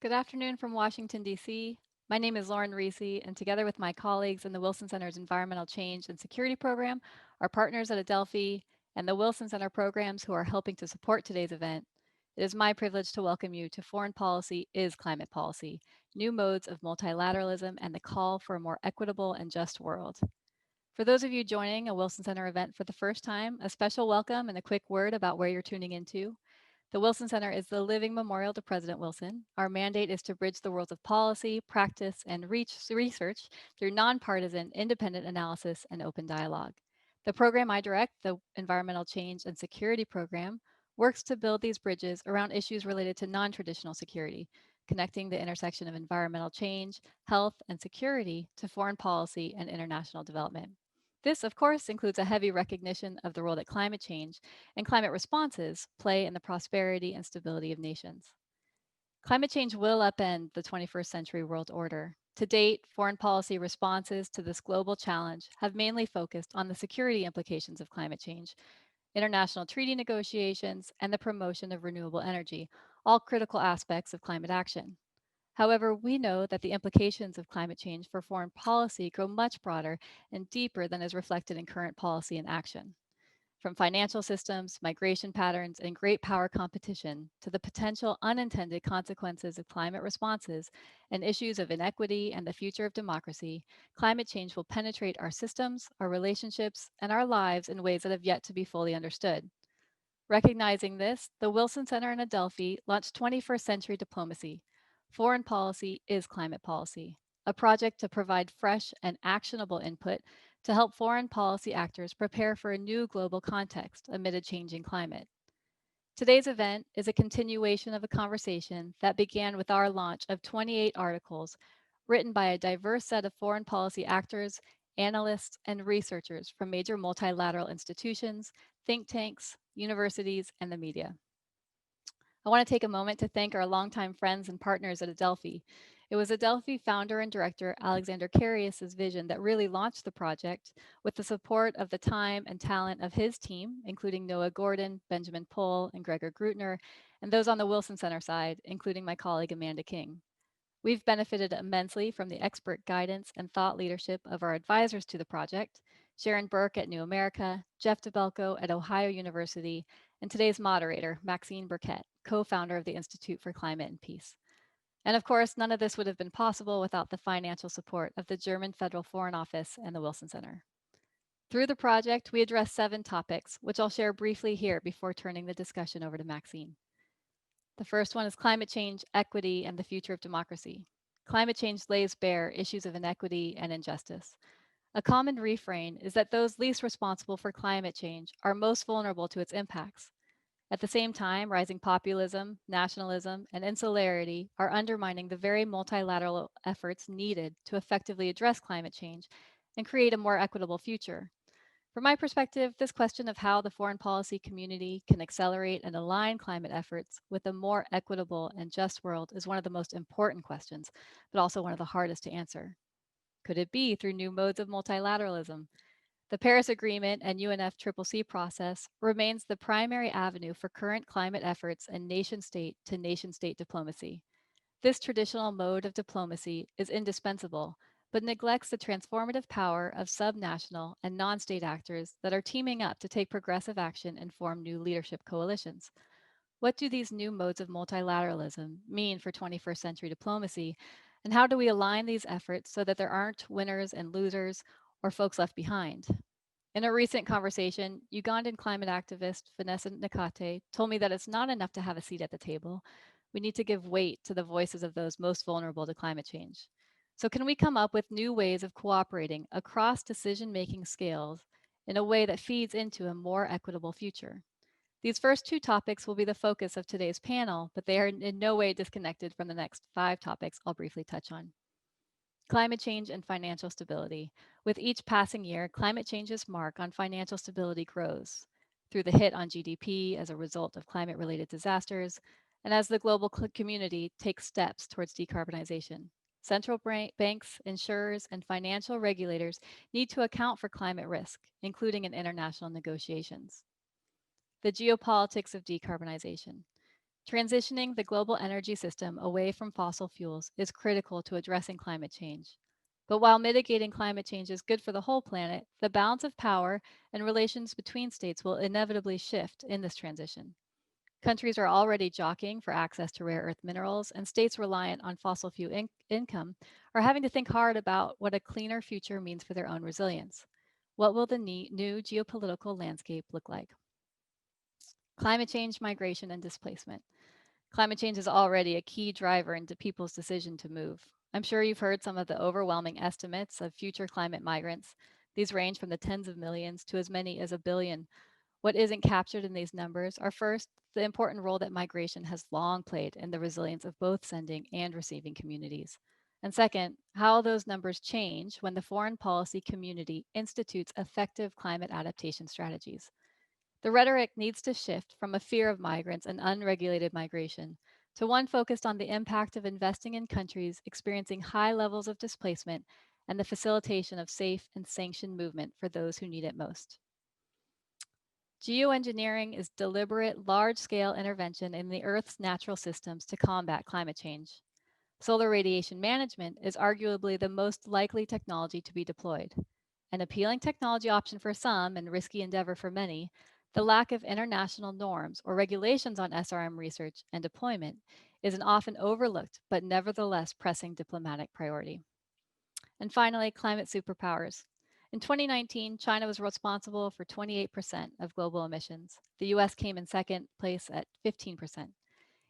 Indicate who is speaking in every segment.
Speaker 1: Good afternoon from Washington, D.C. My name is Lauren Reese, and together with my colleagues in the Wilson Center's Environmental Change and Security Program, our partners at Adelphi, and the Wilson Center programs who are helping to support today's event, it is my privilege to welcome you to Foreign Policy is Climate Policy, New Modes of Multilateralism and the Call for a More Equitable and Just World. For those of you joining a Wilson Center event for the first time, a special welcome and a quick word about where you're tuning into. The Wilson Center is the living memorial to President Wilson. Our mandate is to bridge the worlds of policy, practice, and research through nonpartisan, independent analysis and open dialogue. The program I direct, the Environmental Change and Security Program, works to build these bridges around issues related to non-traditional security, connecting the intersection of environmental change, health, and security to foreign policy and international development. This, of course, includes a heavy recognition of the role that climate change and climate responses play in the prosperity and stability of nations. Climate change will upend the 21st century world order. To date, foreign policy responses to this global challenge have mainly focused on the security implications of climate change, international treaty negotiations, and the promotion of renewable energy, all critical aspects of climate action. However, we know that the implications of climate change for foreign policy go much broader and deeper than is reflected in current policy and action. From financial systems, migration patterns, and great power competition to the potential unintended consequences of climate responses and issues of inequity and the future of democracy, climate change will penetrate our systems, our relationships, and our lives in ways that have yet to be fully understood. Recognizing this, the Wilson Center in Adelphi launched 21st Century Diplomacy. Foreign Policy is Climate Policy, a project to provide fresh and actionable input to help foreign policy actors prepare for a new global context amid a changing climate. Today's event is a continuation of a conversation that began with our launch of 28 articles written by a diverse set of foreign policy actors, analysts, and researchers from major multilateral institutions, think tanks, universities, and the media. I want to take a moment to thank our longtime friends and partners at Adelphi. It was Adelphi founder and director Alexander Carius's vision that really launched the project with the support of the time and talent of his team, including Noah Gordon, Benjamin Pohl, and Gregor Grutner, and those on the Wilson Center side, including my colleague Amanda King. We've benefited immensely from the expert guidance and thought leadership of our advisors to the project, Sharon Burke at New America, Jeff DeBelco at Ohio University, and today's moderator, Maxine Burkett, co-founder of the Institute for Climate and Peace. And of course, none of this would have been possible without the financial support of the German Federal Foreign Office and the Wilson Center. Through the project, we addressed 7 topics, which I'll share briefly here before turning the discussion over to Maxine. The first one is climate change, equity, and the future of democracy. Climate change lays bare issues of inequity and injustice. A common refrain is that those least responsible for climate change are most vulnerable to its impacts. At the same time, rising populism, nationalism, and insularity are undermining the very multilateral efforts needed to effectively address climate change and create a more equitable future. From my perspective, this question of how the foreign policy community can accelerate and align climate efforts with a more equitable and just world is one of the most important questions, but also one of the hardest to answer. Could it be through new modes of multilateralism? The Paris Agreement and UNFCCC process remains the primary avenue for current climate efforts and nation state to nation state diplomacy. This traditional mode of diplomacy is indispensable, but neglects the transformative power of subnational and non-state actors that are teaming up to take progressive action and form new leadership coalitions. What do these new modes of multilateralism mean for 21st century diplomacy, and how do we align these efforts so that there aren't winners and losers or folks left behind? In a recent conversation, Ugandan climate activist Vanessa Nakate told me that it's not enough to have a seat at the table. We need to give weight to the voices of those most vulnerable to climate change. So, can we come up with new ways of cooperating across decision making scales in a way that feeds into a more equitable future? These first 2 topics will be the focus of today's panel, but they are in no way disconnected from the next 5 topics I'll briefly touch on. Climate change and financial stability. With each passing year, climate change's mark on financial stability grows through the hit on GDP as a result of climate related disasters, and as the global community takes steps towards decarbonization. Central banks, insurers, and financial regulators need to account for climate risk, including in international negotiations. The geopolitics of decarbonization. Transitioning the global energy system away from fossil fuels is critical to addressing climate change. But while mitigating climate change is good for the whole planet, the balance of power and relations between states will inevitably shift in this transition. Countries are already jockeying for access to rare earth minerals, and states reliant on fossil fuel income are having to think hard about what a cleaner future means for their own resilience. What will the new geopolitical landscape look like? Climate change, migration, and displacement. Climate change is already a key driver into people's decision to move. I'm sure you've heard some of the overwhelming estimates of future climate migrants. These range from the tens of millions to as many as a billion. What isn't captured in these numbers are first, the important role that migration has long played in the resilience of both sending and receiving communities. And second, how those numbers change when the foreign policy community institutes effective climate adaptation strategies. The rhetoric needs to shift from a fear of migrants and unregulated migration to one focused on the impact of investing in countries experiencing high levels of displacement and the facilitation of safe and sanctioned movement for those who need it most. Geoengineering is deliberate, large-scale intervention in the Earth's natural systems to combat climate change. Solar radiation management is arguably the most likely technology to be deployed. An appealing technology option for some and risky endeavor for many, the lack of international norms or regulations on SRM research and deployment is an often overlooked but nevertheless pressing diplomatic priority. And finally, climate superpowers. In 2019, China was responsible for 28% of global emissions. The US came in second place at 15%.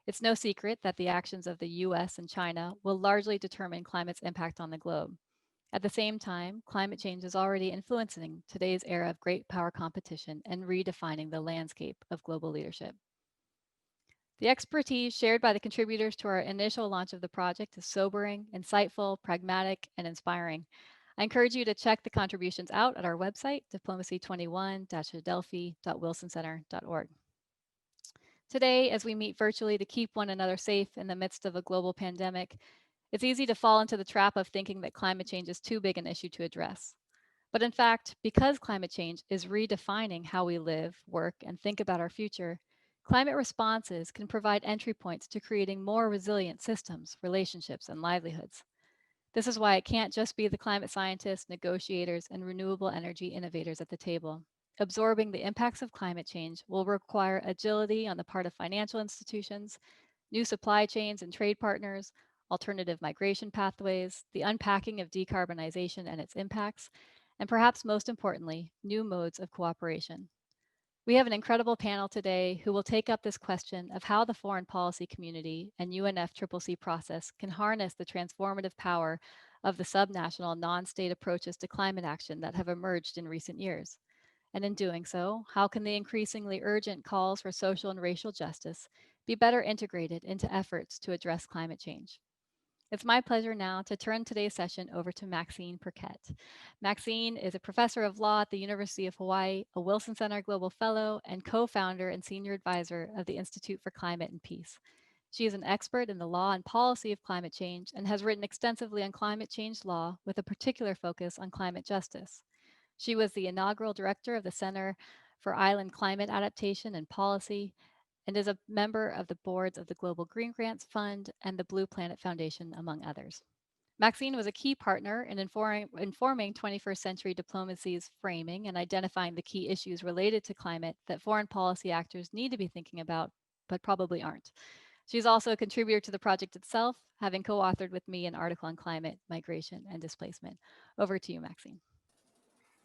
Speaker 1: It's no secret that the actions of the US and China will largely determine climate's impact on the globe. At the same time, climate change is already influencing today's era of great power competition and redefining the landscape of global leadership. The expertise shared by the contributors to our initial launch of the project is sobering, insightful, pragmatic, and inspiring. I encourage you to check the contributions out at our website, diplomacy21-adelphi.wilsoncenter.org. Today, as we meet virtually to keep one another safe in the midst of a global pandemic, it's easy to fall into the trap of thinking that climate change is too big an issue to address. But in fact, because climate change is redefining how we live, work, and think about our future, climate responses can provide entry points to creating more resilient systems, relationships, and livelihoods. This is why it can't just be the climate scientists, negotiators, and renewable energy innovators at the table. Absorbing the impacts of climate change will require agility on the part of financial institutions, new supply chains and trade partners, alternative migration pathways, the unpacking of decarbonization and its impacts, and perhaps most importantly, new modes of cooperation. We have an incredible panel today who will take up this question of how the foreign policy community and UNFCCC process can harness the transformative power of the subnational non-state approaches to climate action that have emerged in recent years. And in doing so, how can the increasingly urgent calls for social and racial justice be better integrated into efforts to address climate change? It's my pleasure now to turn today's session over to Maxine Perquette. Maxine is a professor of law at the University of Hawaii, a Wilson Center Global Fellow, and co-founder and senior advisor of the Institute for Climate and Peace. She is an expert in the law and policy of climate change and has written extensively on climate change law with a particular focus on climate justice. She was the inaugural director of the Center for Island Climate Adaptation and Policy and is a member of the boards of the Global Green Grants Fund and the Blue Planet Foundation, among others. Maxine was a key partner in informing 21st century diplomacy's framing and identifying the key issues related to climate that foreign policy actors need to be thinking about, but probably aren't. She's also a contributor to the project itself, having co-authored with me an article on climate, migration, and displacement. Over to you, Maxine.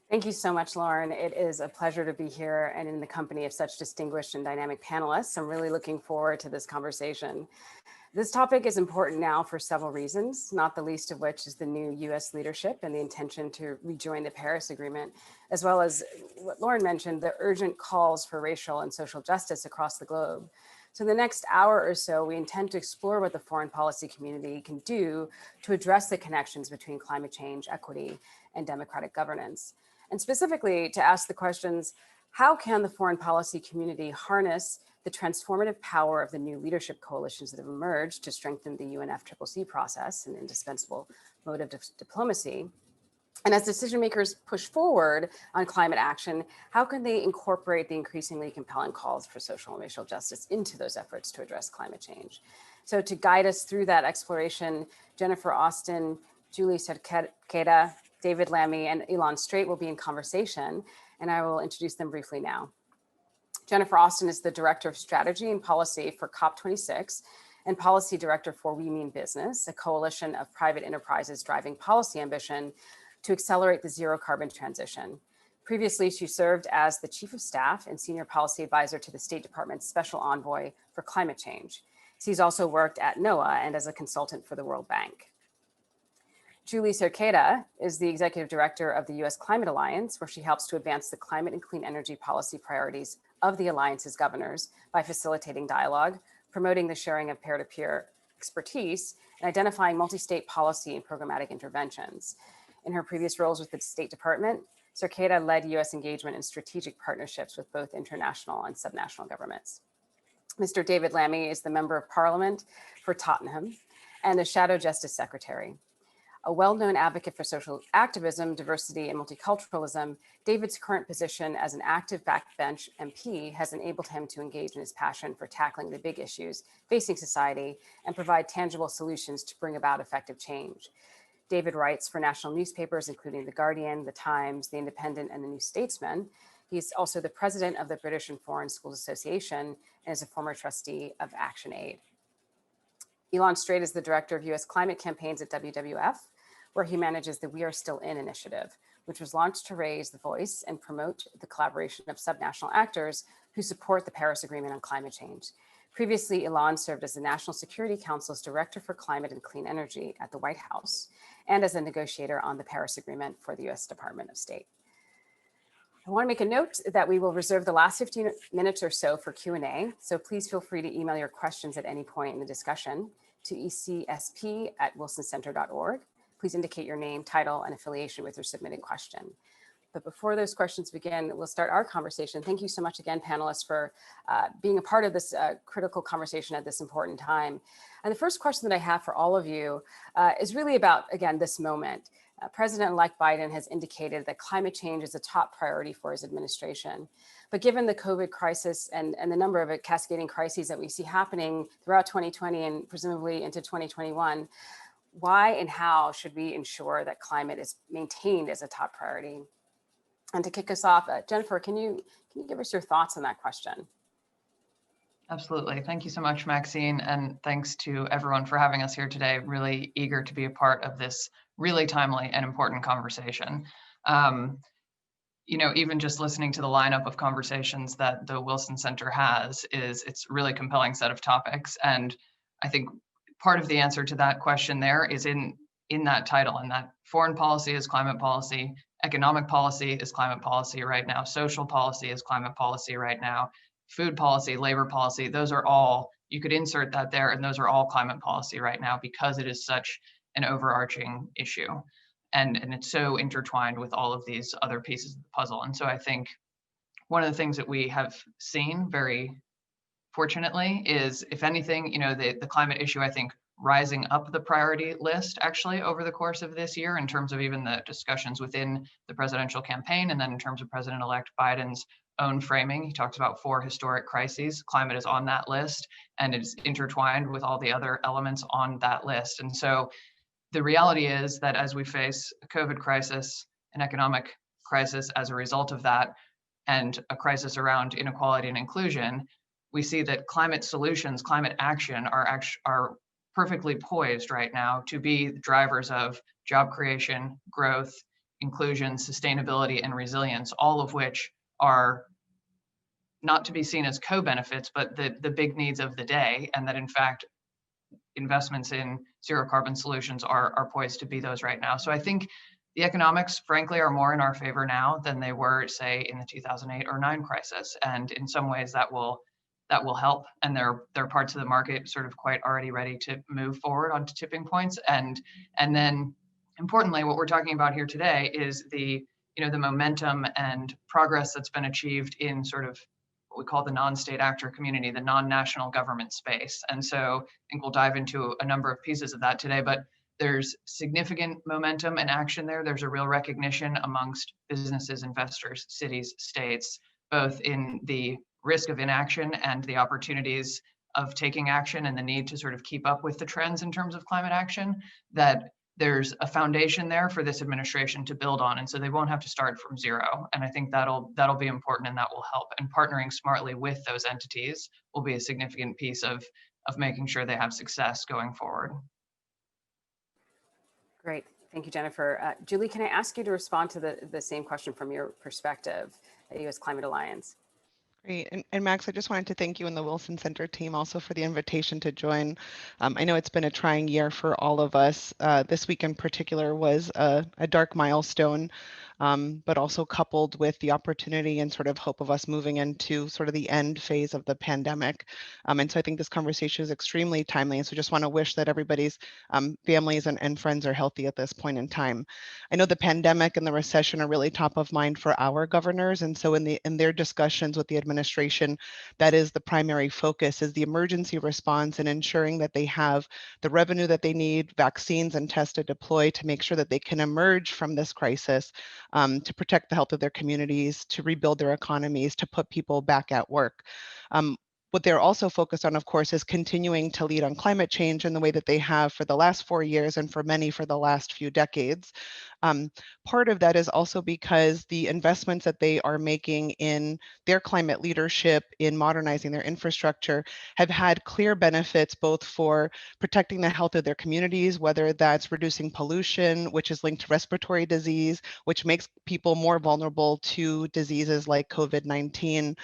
Speaker 2: Thank you so much, Lauren. It is a pleasure to be here and in the company of such distinguished and dynamic panelists. I'm really looking forward to this conversation. This topic is important now for several reasons, not the least of which is the new US leadership and the intention to rejoin the Paris Agreement, as well as what Lauren mentioned, the urgent calls for racial and social justice across the globe. So in the next hour or so, we intend to explore what the foreign policy community can do to address the connections between climate change, equity, and democratic governance. And specifically to ask the questions, how can the foreign policy community harness the transformative power of the new leadership coalitions that have emerged to strengthen the UNFCCC process, an indispensable mode of diplomacy? And as decision makers push forward on climate action, how can they incorporate the increasingly compelling calls for social and racial justice into those efforts to address climate change? So to guide us through that exploration, Jennifer Austin, Julie Cerqueda, David Lammy, and Elon Strait will be in conversation, and I will introduce them briefly now. Jennifer Austin is the Director of Strategy and Policy for COP26 and Policy Director for We Mean Business, a coalition of private enterprises driving policy ambition to accelerate the zero carbon transition. Previously, she served as the Chief of Staff and Senior Policy Advisor to the State Department's Special Envoy for Climate Change. She's also worked at NOAA and as a consultant for the World Bank. Julie Cerqueda is the Executive Director of the U.S. Climate Alliance, where she helps to advance the climate and clean energy policy priorities of the Alliance's governors by facilitating dialogue, promoting the sharing of peer-to-peer expertise, and identifying multi-state policy and programmatic interventions. In her previous roles with the State Department, Cerqueda led U.S. engagement in strategic partnerships with both international and subnational governments. Mr. David Lammy is the Member of Parliament for Tottenham and the Shadow Justice Secretary. A well-known advocate for social activism, diversity, and multiculturalism, David's current position as an active backbench MP has enabled him to engage in his passion for tackling the big issues facing society and provide tangible solutions to bring about effective change. David writes for national newspapers, including The Guardian, The Times, The Independent, and The New Statesman. He's also the president of the British and Foreign Schools Association and is a former trustee of ActionAid. Elon Strait is the director of U.S. climate campaigns at WWF, where he manages the We Are Still In initiative, which was launched to raise the voice and promote the collaboration of subnational actors who support the Paris Agreement on climate change. Previously, Elon served as the National Security Council's Director for Climate and Clean Energy at the White House and as a negotiator on the Paris Agreement for the U.S. Department of State. I want to make a note that we will reserve the last 15 minutes or so for Q&A, so please feel free to email your questions at any point in the discussion to ecsp@wilsoncenter.org. Please indicate your name, title, and affiliation with your submitted question. But before those questions begin, we'll start our conversation. Thank you so much again, panelists, for being a part of this critical conversation at this important time. And the first question that I have for all of you is really about, again, this moment. President-elect Biden has indicated that climate change is a top priority for his administration. But given the COVID crisis and the number of cascading crises that we see happening throughout 2020 and presumably into 2021, why and how should we ensure that climate is maintained as a top priority? And to kick us off, Jennifer, can you give us your thoughts on that question?
Speaker 3: Absolutely. Thank you so much, Maxine. And thanks to everyone for having us here today. Really eager to be a part of this really timely and important conversation. Even just listening to the lineup of conversations that the Wilson Center has it's a really compelling set of topics. And I think part of the answer to that question there is in that title, and that foreign policy is climate policy, economic policy is climate policy right now, social policy is climate policy right now, food policy, labor policy, those are all, you could insert that there, and those are all climate policy right now because it is such an overarching issue. And it's so intertwined with all of these other pieces of the puzzle. And so I think one of the things that we have seen very fortunately is, if anything, the climate issue, I think, rising up the priority list actually over the course of this year in terms of even the discussions within the presidential campaign, and then in terms of President-elect Biden's own framing. He talks about 4 historic crises. Climate is on that list, and it's intertwined with all the other elements on that list. And so the reality is that as we face a COVID crisis, an economic crisis as a result of that, and a crisis around inequality and inclusion, we see that climate solutions, climate action are perfectly poised right now to be drivers of job creation, growth, inclusion, sustainability, and resilience, all of which are not to be seen as co-benefits, but the big needs of the day, and that in fact, investments in zero carbon solutions are poised to be those right now. So I think the economics, frankly, are more in our favor now than they were, say, in the 2008 or 9 crisis. And in some ways that will help. And there are parts of the market sort of quite already ready to move forward onto tipping points. And then importantly, what we're talking about here today is the momentum and progress that's been achieved in sort of what we call the non-state actor community, the non-national government space. And so I think we'll dive into a number of pieces of that today. But there's significant momentum and action there. There's a real recognition amongst businesses, investors, cities, states, both in the risk of inaction and the opportunities of taking action and the need to sort of keep up with the trends in terms of climate action, that there's a foundation there for this administration to build on. And so they won't have to start from zero. And I think that'll be important and that will help. And partnering smartly with those entities will be a significant piece of making sure they have success going forward.
Speaker 2: Great. Thank you, Jennifer. Julie, can I ask you to respond to the same question from your perspective at U.S. Climate Alliance?
Speaker 4: Great. And Max, I just wanted to thank you and the Wilson Center team also for the invitation to join. I know it's been a trying year for all of us. This week in particular was a dark milestone, but also coupled with the opportunity and sort of hope of us moving into sort of the end phase of the pandemic. And so I think this conversation is extremely timely. And so just want to wish that everybody's families and friends are healthy at this point in time. I know the pandemic and the recession are really top of mind for our governors. And so in their discussions with the administration, that is the primary focus, is the emergency response and ensuring that they have the revenue that they need, vaccines and tests to deploy to make sure that they can emerge from this crisis, to protect the health of their communities, to rebuild their economies, to put people back at work. What they're also focused on, of course, is continuing to lead on climate change in the way that they have for the last 4 years and for many for the last few decades. Part of that is also because the investments that they are making in their climate leadership, in modernizing their infrastructure, have had clear benefits both for protecting the health of their communities, whether that's reducing pollution, which is linked to respiratory disease, which makes people more vulnerable to diseases like COVID-19,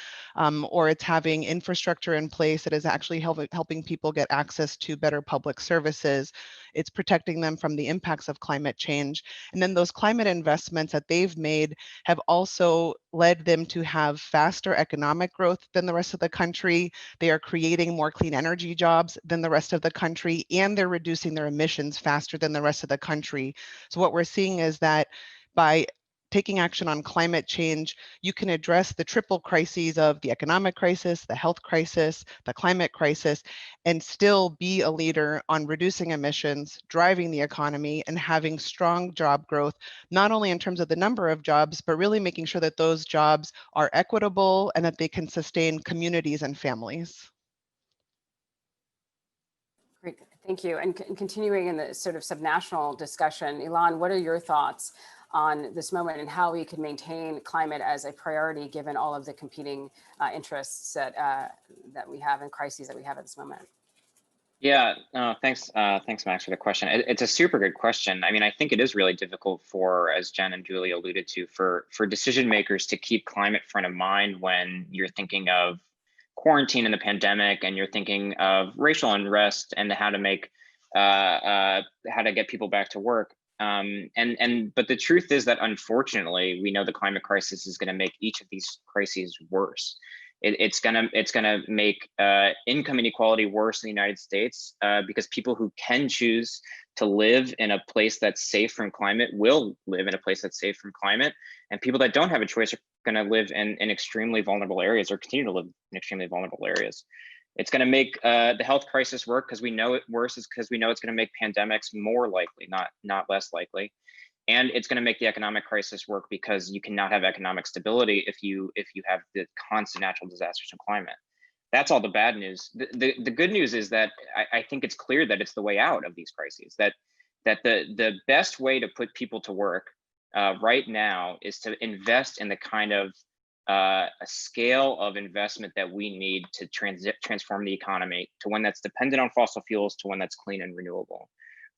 Speaker 4: or it's having infrastructure in place that is actually helping people get access to better public services. It's protecting them from the impacts of climate change. And then those climate investments that they've made have also led them to have faster economic growth than the rest of the country. They are creating more clean energy jobs than the rest of the country, and they're reducing their emissions faster than the rest of the country. So what we're seeing is that by taking action on climate change, you can address the triple crises of the economic crisis, the health crisis, the climate crisis, and still be a leader on reducing emissions, driving the economy, and having strong job growth, not only in terms of the number of jobs, but really making sure that those jobs are equitable and that they can sustain communities and families.
Speaker 2: Great, thank you. And continuing in the sort of subnational discussion, Ilan, what are your thoughts on this moment and how we can maintain climate as a priority given all of the competing interests that we have and crises that we have at this moment?
Speaker 5: Yeah, thanks, Max, for the question. It's a super good question. I mean, I think it is really difficult for, as Jen and Julie alluded to, for decision makers to keep climate front of mind when you're thinking of quarantine and the pandemic, and you're thinking of racial unrest and how to make, how to get people back to work. But the truth is that unfortunately, we know the climate crisis is going to make each of these crises worse. It's gonna make income inequality worse in the United States because people who can choose to live in a place that's safe from climate will live in a place that's safe from climate, and people that don't have a choice are going to live in extremely vulnerable areas or continue to live in extremely vulnerable areas. It's going to make the health crisis work because we know it worse, is because we know it's going to make pandemics more likely, not less likely. And it's going to make the economic crisis work because you cannot have economic stability if you have the constant natural disasters of climate. That's all the bad news. The good news is that I think it's clear that it's the way out of these crises, that the best way to put people to work right now is to invest in the kind of a scale of investment that we need to transform the economy to one that's dependent on fossil fuels to one that's clean and renewable.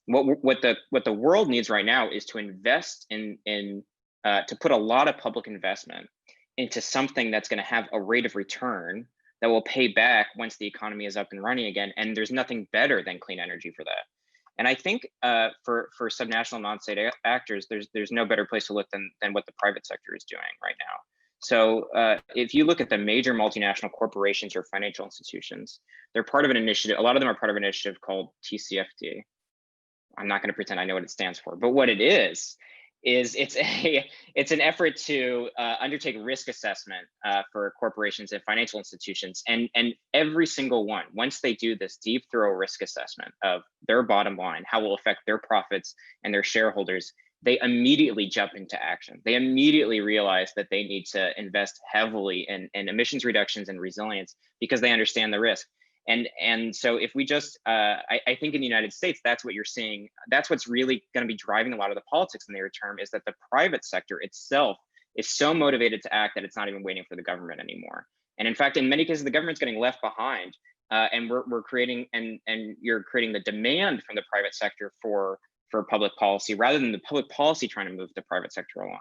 Speaker 5: What the world needs right now is to invest to put a lot of public investment into something that's going to have a rate of return that will pay back once the economy is up and running again. And there's nothing better than clean energy for that. And I think for subnational non-state actors, there's no better place to look than what the private sector is doing right now. So if you look at the major multinational corporations or financial institutions, they're part of an initiative. A lot of them are part of an initiative called TCFD. I'm not going to pretend I know what it stands for, but what it is is it's an effort to undertake risk assessment for corporations and financial institutions, and every single one, once they do this deep, thorough risk assessment of their bottom line, how it will affect their profits and their shareholders, they immediately jump into action. They immediately realize that they need to invest heavily in emissions reductions and resilience because they understand the risk. And so if we just, I think in the United States, that's what you're seeing. That's what's really going to be driving a lot of the politics in the near term, is that the private sector itself is so motivated to act that it's not even waiting for the government anymore. And in fact, in many cases, the government's getting left behind, and we're creating, and you're creating the demand from the private sector for public policy, rather than the public policy trying to move the private sector along.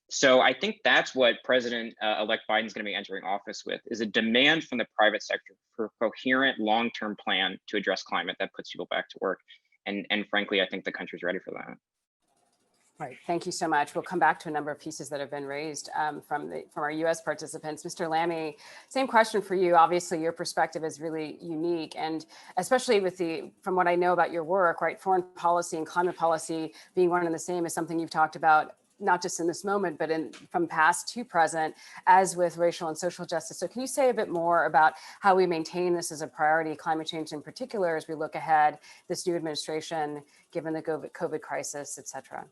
Speaker 5: So I think that's what President-elect Biden is going to be entering office with, is a demand from the private sector for a coherent long-term plan to address climate that puts people back to work. And frankly, I think the country's ready for that.
Speaker 2: Right, thank you so much. We'll come back to a number of pieces that have been raised from our US participants. Mr. Lammy, same question for you. Obviously, your perspective is really unique, and especially with from what I know about your work, right, foreign policy and climate policy being one and the same is something you've talked about, not just in this moment, but from past to present, as with racial and social justice. So can you say a bit more about how we maintain this as a priority, climate change in particular, as we look ahead, this new administration, given the COVID crisis, et cetera?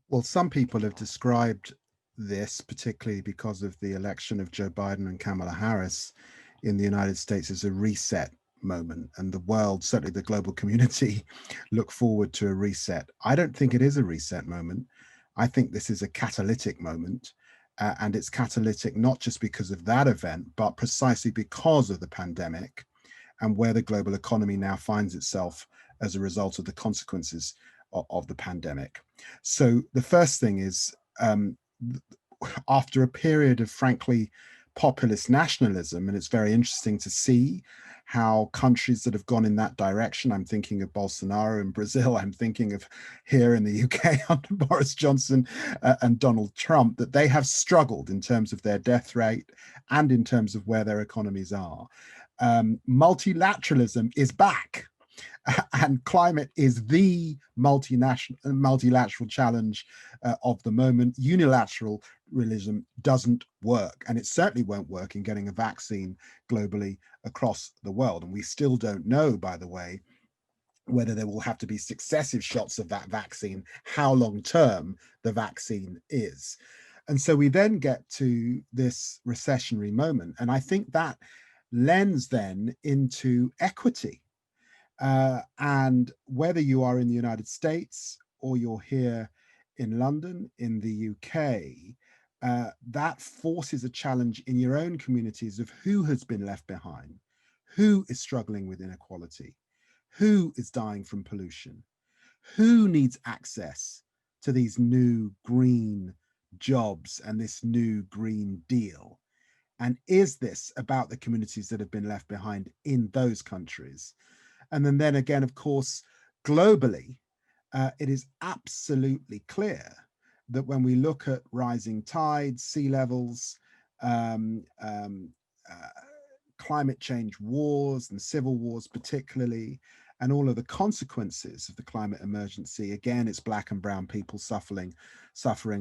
Speaker 6: Well, some people have described this, particularly because of the election of Joe Biden and Kamala Harris in the United States, as a reset moment. And the world, certainly the global community, look forward to a reset. I don't think it is a reset moment. I think this is a catalytic moment. And it's catalytic not just because of that event, but precisely because of the pandemic and where the global economy now finds itself as a result of the consequences of the pandemic. So the first thing is, after a period of frankly populist nationalism, and it's very interesting to see how countries that have gone in that direction, I'm thinking of Bolsonaro in Brazil, I'm thinking of here in the UK under Boris Johnson and Donald Trump, that they have struggled in terms of their death rate and in terms of where their economies are. Multilateralism is back. And climate is the multilateral challenge of the moment. Unilateralism doesn't work, and it certainly won't work in getting a vaccine globally across the world. And we still don't know, by the way, whether there will have to be successive shots of that vaccine, how long-term the vaccine is. And so we then get to this recessionary moment. And I think that lends then into equity. And whether you are in the United States or you're here in London, in the UK, that forces a challenge in your own communities of who has been left behind, who is struggling with inequality, who is dying from pollution, who needs access to these new green jobs and this new Green Deal. And is this about the communities that have been left behind in those countries? And then again, of course, globally, it is absolutely clear that when we look at rising tides, sea levels, climate change wars and civil wars particularly, and all of the consequences of the climate emergency, again, it's black and brown people suffering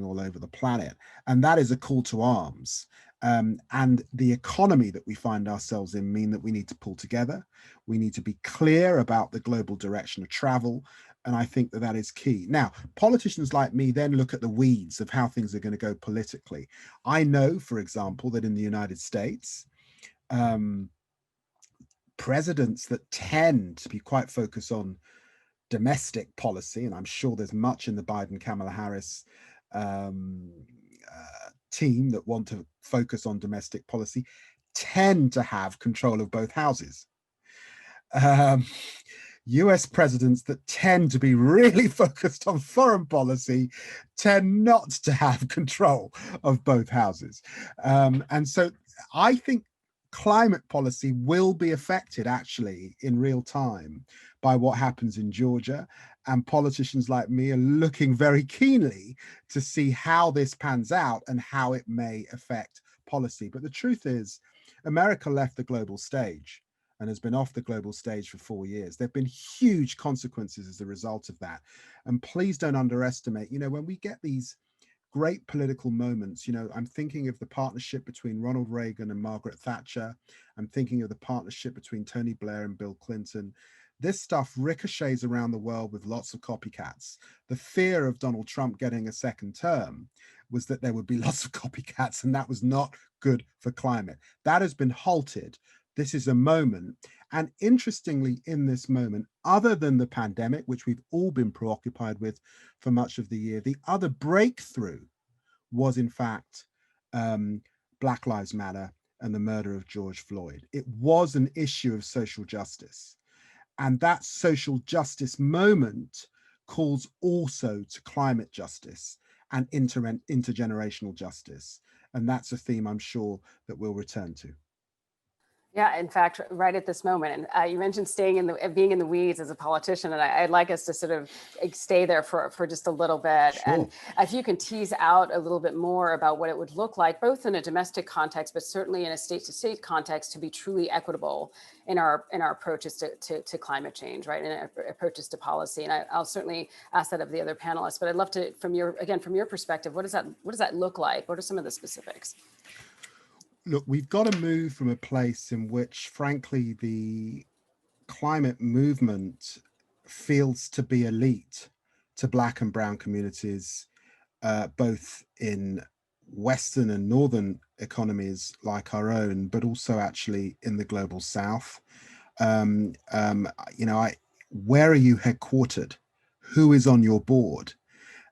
Speaker 6: all over the planet. And that is a call to arms. And the economy that we find ourselves in mean that we need to pull together. We need to be clear about the global direction of travel. And I think that is key. Now, politicians like me then look at the weeds of how things are going to go politically. I know, for example, that in the United States, presidents that tend to be quite focused on domestic policy, and I'm sure there's much in the Biden-Kamala Harris team that want to focus on domestic policy, tend to have control of both houses. US presidents that tend to be really focused on foreign policy tend not to have control of both houses. And so I think climate policy will be affected actually in real time by what happens in Georgia. And politicians like me are looking very keenly to see how this pans out and how it may affect policy. But the truth is, America left the global stage and has been off the global stage for 4 years. There have been huge consequences as a result of that. And please don't underestimate, when we get these great political moments, I'm thinking of the partnership between Ronald Reagan and Margaret Thatcher. I'm thinking of the partnership between Tony Blair and Bill Clinton. This stuff ricochets around the world with lots of copycats. The fear of Donald Trump getting a second term was that there would be lots of copycats, and that was not good for climate. That has been halted. This is a moment. And interestingly, in this moment, other than the pandemic, which we've all been preoccupied with for much of the year, the other breakthrough was, in fact, Black Lives Matter and the murder of George Floyd. It was an issue of social justice. And that social justice moment calls also to climate justice and intergenerational justice. And that's a theme I'm sure that we'll return to.
Speaker 2: Yeah, in fact, right at this moment, and you mentioned being in the weeds as a politician, and I'd like us to sort of stay there for just a little bit.
Speaker 6: Sure.
Speaker 2: And if you can tease out a little bit more about what it would look like, both in a domestic context, but certainly in a state-to-state context, to be truly equitable in our approaches to climate change, right, and our approaches to policy. And I'll certainly ask that of the other panelists, but I'd love to, from your perspective, what does that look like? What are some of the specifics?
Speaker 6: Look, we've got to move from a place in which, frankly, the climate movement feels to be elite to Black and brown communities, both in Western and Northern economies like our own, but also actually in the global South. Where are you headquartered? Who is on your board?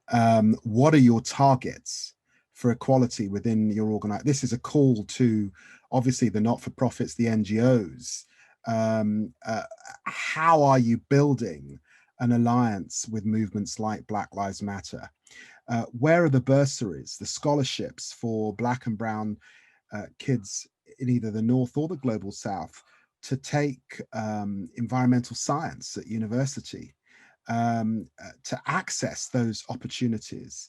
Speaker 6: What are your targets for equality within your organization? This is a call to, obviously, the not-for-profits, the NGOs. How are you building an alliance with movements like Black Lives Matter? Where are the bursaries, the scholarships for Black and brown kids in either the North or the global South to take environmental science at university, to access those opportunities?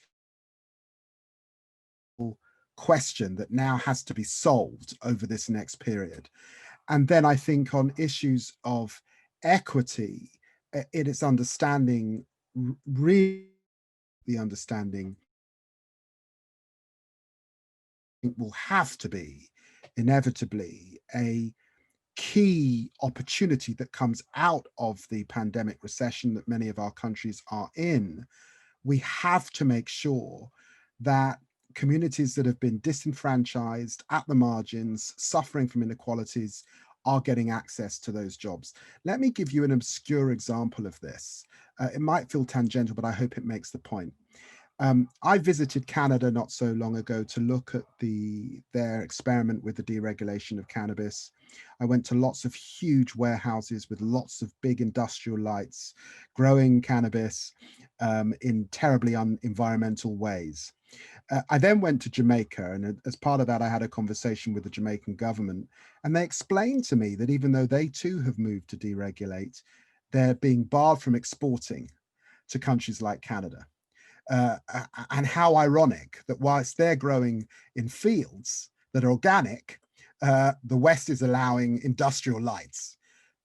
Speaker 6: Question that now has to be solved over this next period. And then I think on issues of equity, it is understanding, really the understanding will have to be inevitably a key opportunity that comes out of the pandemic recession that many of our countries are in. We have to make sure that communities that have been disenfranchised, at the margins, suffering from inequalities, are getting access to those jobs. Let me give you an obscure example of this. It might feel tangential, but I hope it makes the point. I visited Canada not so long ago to look at their experiment with the deregulation of cannabis. I went to lots of huge warehouses with lots of big industrial lights, growing cannabis in terribly unenvironmental ways. I then went to Jamaica, and as part of that, I had a conversation with the Jamaican government, and they explained to me that even though they too have moved to deregulate, they're being barred from exporting to countries like Canada. And how ironic that whilst they're growing in fields that are organic, the West is allowing industrial lights.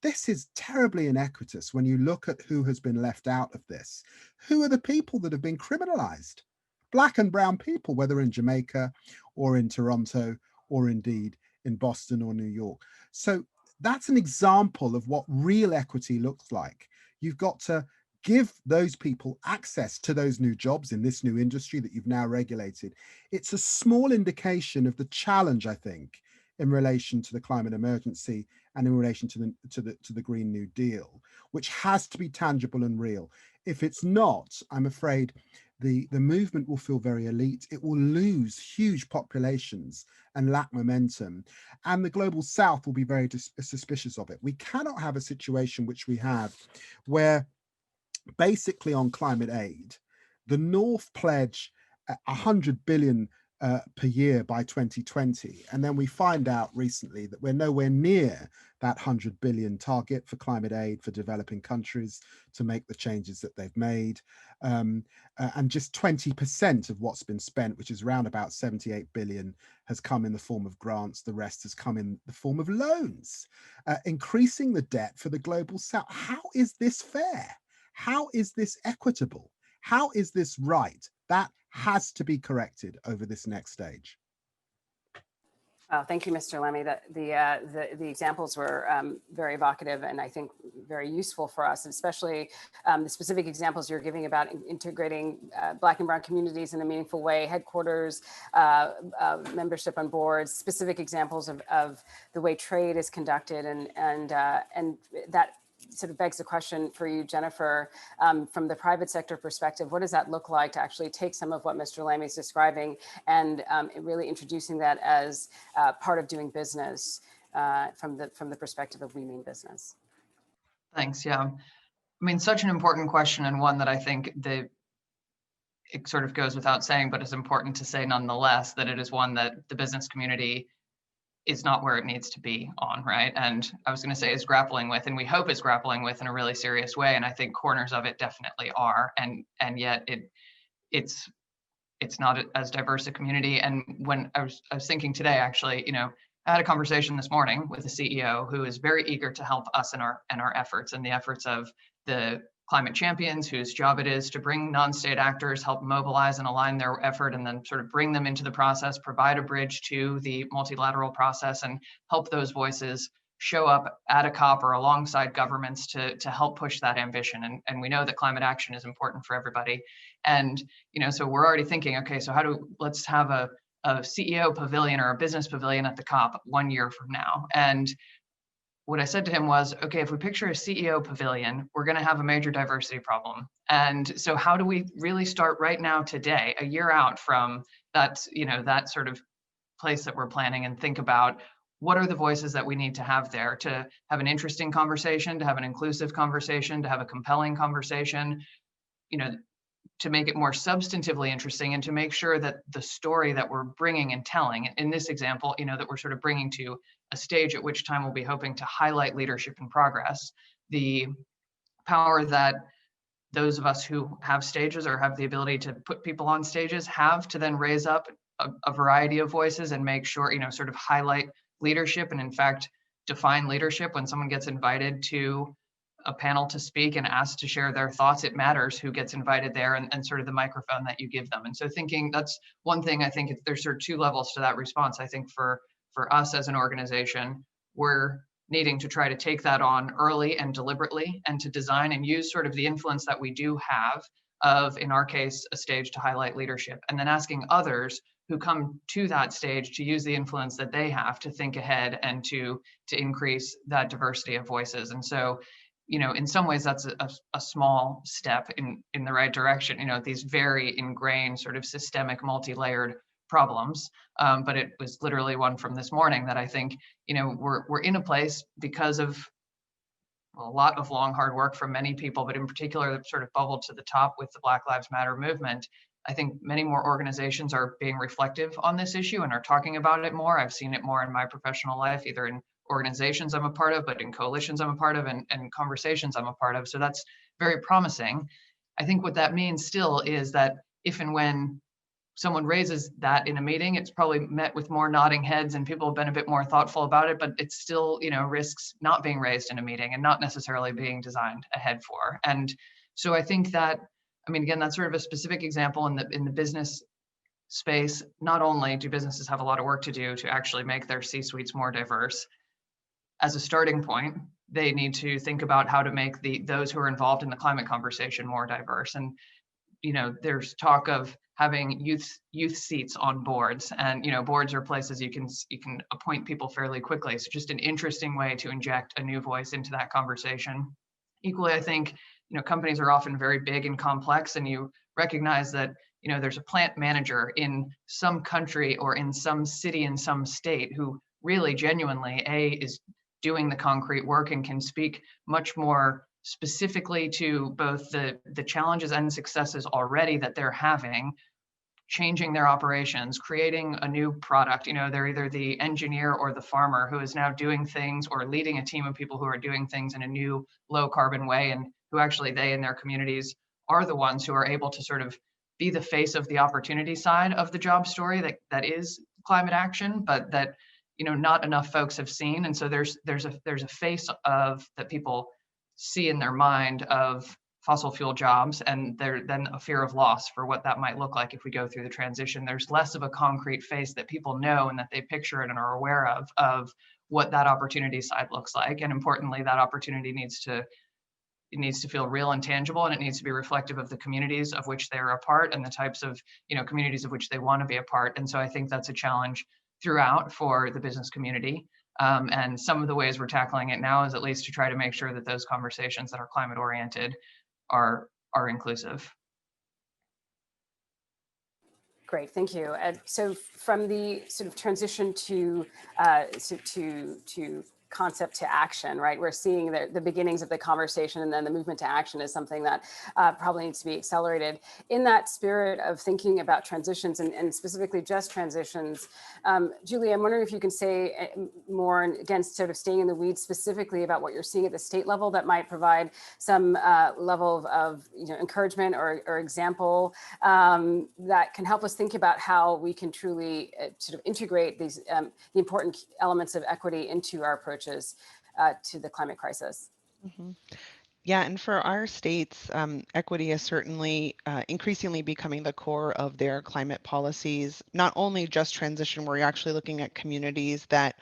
Speaker 6: This is terribly inequitous when you look at who has been left out of this. Who are the people that have been criminalized? Black and brown people, whether in Jamaica or in Toronto, or indeed in Boston or New York. So that's an example of what real equity looks like. You've got to give those people access to those new jobs in this new industry that you've now regulated. It's a small indication of the challenge, I think, in relation to the climate emergency and in relation to the Green New Deal, which has to be tangible and real. If it's not, I'm afraid the movement will feel very elite. It will lose huge populations and lack momentum. And the global South will be very suspicious of it. We cannot have a situation which we have where basically on climate aid, the North pledge $100 billion per year by 2020. And then we find out recently that we're nowhere near that 100 billion target for climate aid for developing countries to make the changes that they've made. And just 20% of what's been spent, which is around about 78 billion, has come in the form of grants. The rest has come in the form of loans, increasing the debt for the global south. How is this fair? How is this equitable? How is this right? That has to be corrected over this next stage.
Speaker 2: Thank you, Mr. Lemmy. The examples were very evocative and I think very useful for us, especially the specific examples you're giving about integrating Black and Brown communities in a meaningful way, headquarters, membership on boards, specific examples of the way trade is conducted, and that sort of begs the question for you, Jennifer, from the private sector perspective, what does that look like to actually take some of what Mr. Lammy is describing and really introducing that as part of doing business from the perspective of we mean business?
Speaker 3: Thanks. Yeah, I mean, such an important question, and one that I think it sort of goes without saying, but it's important to say nonetheless, that it is one that the business community is not where it needs to be on, right? And I was going to say is grappling with, and we hope is grappling with in a really serious way. And I think corners of it definitely are, and yet it's not as diverse a community. And when I was thinking today, actually, I had a conversation this morning with a CEO who is very eager to help us in our efforts and the efforts of the climate champions, whose job it is to bring non-state actors, help mobilize and align their effort, and then sort of bring them into the process, provide a bridge to the multilateral process, and help those voices show up at a COP or alongside governments to help push that ambition. And we know that climate action is important for everybody. And so we're already thinking, okay, so let's have a CEO pavilion or a business pavilion at the COP 1 year from now. And what I said to him was, okay, if we picture a CEO pavilion, we're going to have a major diversity problem. And so how do we really start right now today, a year out from that, that sort of place that we're planning, and think about what are the voices that we need to have there to have an interesting conversation, to have an inclusive conversation, to have a compelling conversation, to make it more substantively interesting, and to make sure that the story that we're bringing and telling, in this example, that we're sort of bringing to a stage at which time we'll be hoping to highlight leadership and progress, the power that those of us who have stages or have the ability to put people on stages have to then raise up a variety of voices and make sure, sort of highlight leadership, and in fact, define leadership. When someone gets invited to a panel to speak and asked to share their thoughts, it matters who gets invited there and sort of the microphone that you give them. And so thinking, that's one thing. I think there's sort of two levels to that response. I think for us as an organization, we're needing to try to take that on early and deliberately, and to design and use sort of the influence that we do have of, in our case, a stage to highlight leadership, and then asking others who come to that stage to use the influence that they have to think ahead and to increase that diversity of voices. And so, in some ways that's a small step in the right direction, these very ingrained sort of systemic multi-layered problems. But it was literally one from this morning that I think, we're in a place because of a lot of long, hard work from many people, but in particular that sort of bubbled to the top with the Black Lives Matter movement. I think many more organizations are being reflective on this issue and are talking about it more. I've seen it more in my professional life, either in organizations I'm a part of, but in coalitions I'm a part of, and conversations I'm a part of. So that's very promising. I think what that means still is that if and when someone raises that in a meeting, it's probably met with more nodding heads and people have been a bit more thoughtful about it, but it still, risks not being raised in a meeting and not necessarily being designed ahead for. And so I think that, again, that's sort of a specific example in the business space. Not only do businesses have a lot of work to do to actually make their C-suites more diverse, as a starting point, they need to think about how to make those who are involved in the climate conversation more diverse. And there's talk of having youth seats on boards, and boards are places you can appoint people fairly quickly. So just an interesting way to inject a new voice into that conversation. Equally, I think companies are often very big and complex, and you recognize that there's a plant manager in some country or in some city in some state who really genuinely is doing the concrete work and can speak much more specifically to both the challenges and successes already that they're having, changing their operations, creating a new product. You know, they're either the engineer or the farmer who is now doing things or leading a team of people who are doing things in a new low carbon way, and who actually they and their communities are the ones who are able to sort of be the face of the opportunity side of the job story that is climate action, but that, you know, not enough folks have seen. And so there's a face of that people see in their mind of fossil fuel jobs, and there then a fear of loss for what that might look like if we go through the transition. There's less of a concrete face that people know and that they picture it and are aware of what that opportunity side looks like. And importantly, that opportunity needs to feel real and tangible, and it needs to be reflective of the communities of which they're a part and the types of, you know, communities of which they want to be a part. And so I think that's a challenge throughout for the business community. And some of the ways we're tackling it now is at least to try to make sure that those conversations that are climate oriented are inclusive.
Speaker 2: Great, thank you. So from the sort of transition to concept to action, right? We're seeing the beginnings of the conversation, and then the movement to action is something that probably needs to be accelerated. In that spirit of thinking about transitions and specifically just transitions, Julie, I'm wondering if you can say more, and again, sort of staying in the weeds specifically about what you're seeing at the state level that might provide some level of encouragement or example that can help us think about how we can truly sort of integrate these the important elements of equity into our approaches to the climate crisis.
Speaker 4: Mm-hmm. Yeah, and for our states, equity is certainly increasingly becoming the core of their climate policies, not only just transition, where you're actually looking at communities that,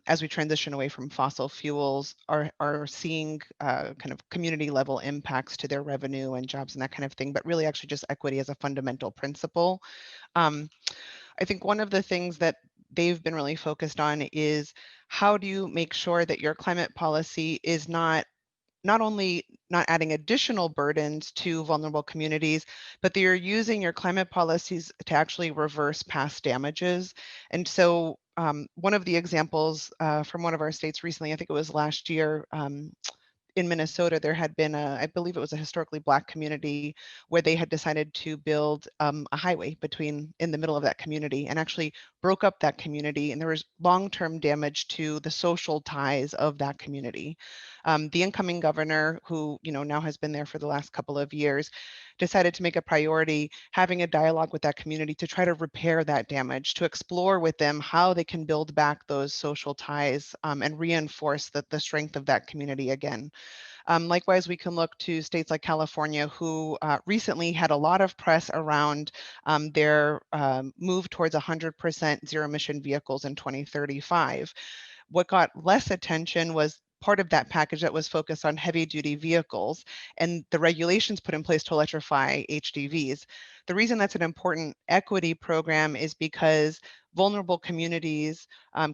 Speaker 4: as we transition away from fossil fuels, are seeing kind of community level impacts to their revenue and jobs and that kind of thing, but really actually just equity as a fundamental principle. I think one of the things that they've been really focused on is how do you make sure that your climate policy is not only not adding additional burdens to vulnerable communities, but that you're using your climate policies to actually reverse past damages. And so one of the examples from one of our states recently, I think it was last year, in Minnesota, there had been I believe it was a historically Black community where they had decided to build a highway in the middle of that community, and actually broke up that community, and there was long-term damage to the social ties of that community. The incoming governor, who now has been there for the last couple of years, decided to make a priority having a dialogue with that community to try to repair that damage, to explore with them how they can build back those social ties and reinforce the strength of that community again. Likewise, we can look to states like California, who recently had a lot of press around their move towards 100% zero emission vehicles in 2035. What got less attention was part of that package that was focused on heavy duty vehicles and the regulations put in place to electrify HDVs. The reason that's an important equity program is because vulnerable communities,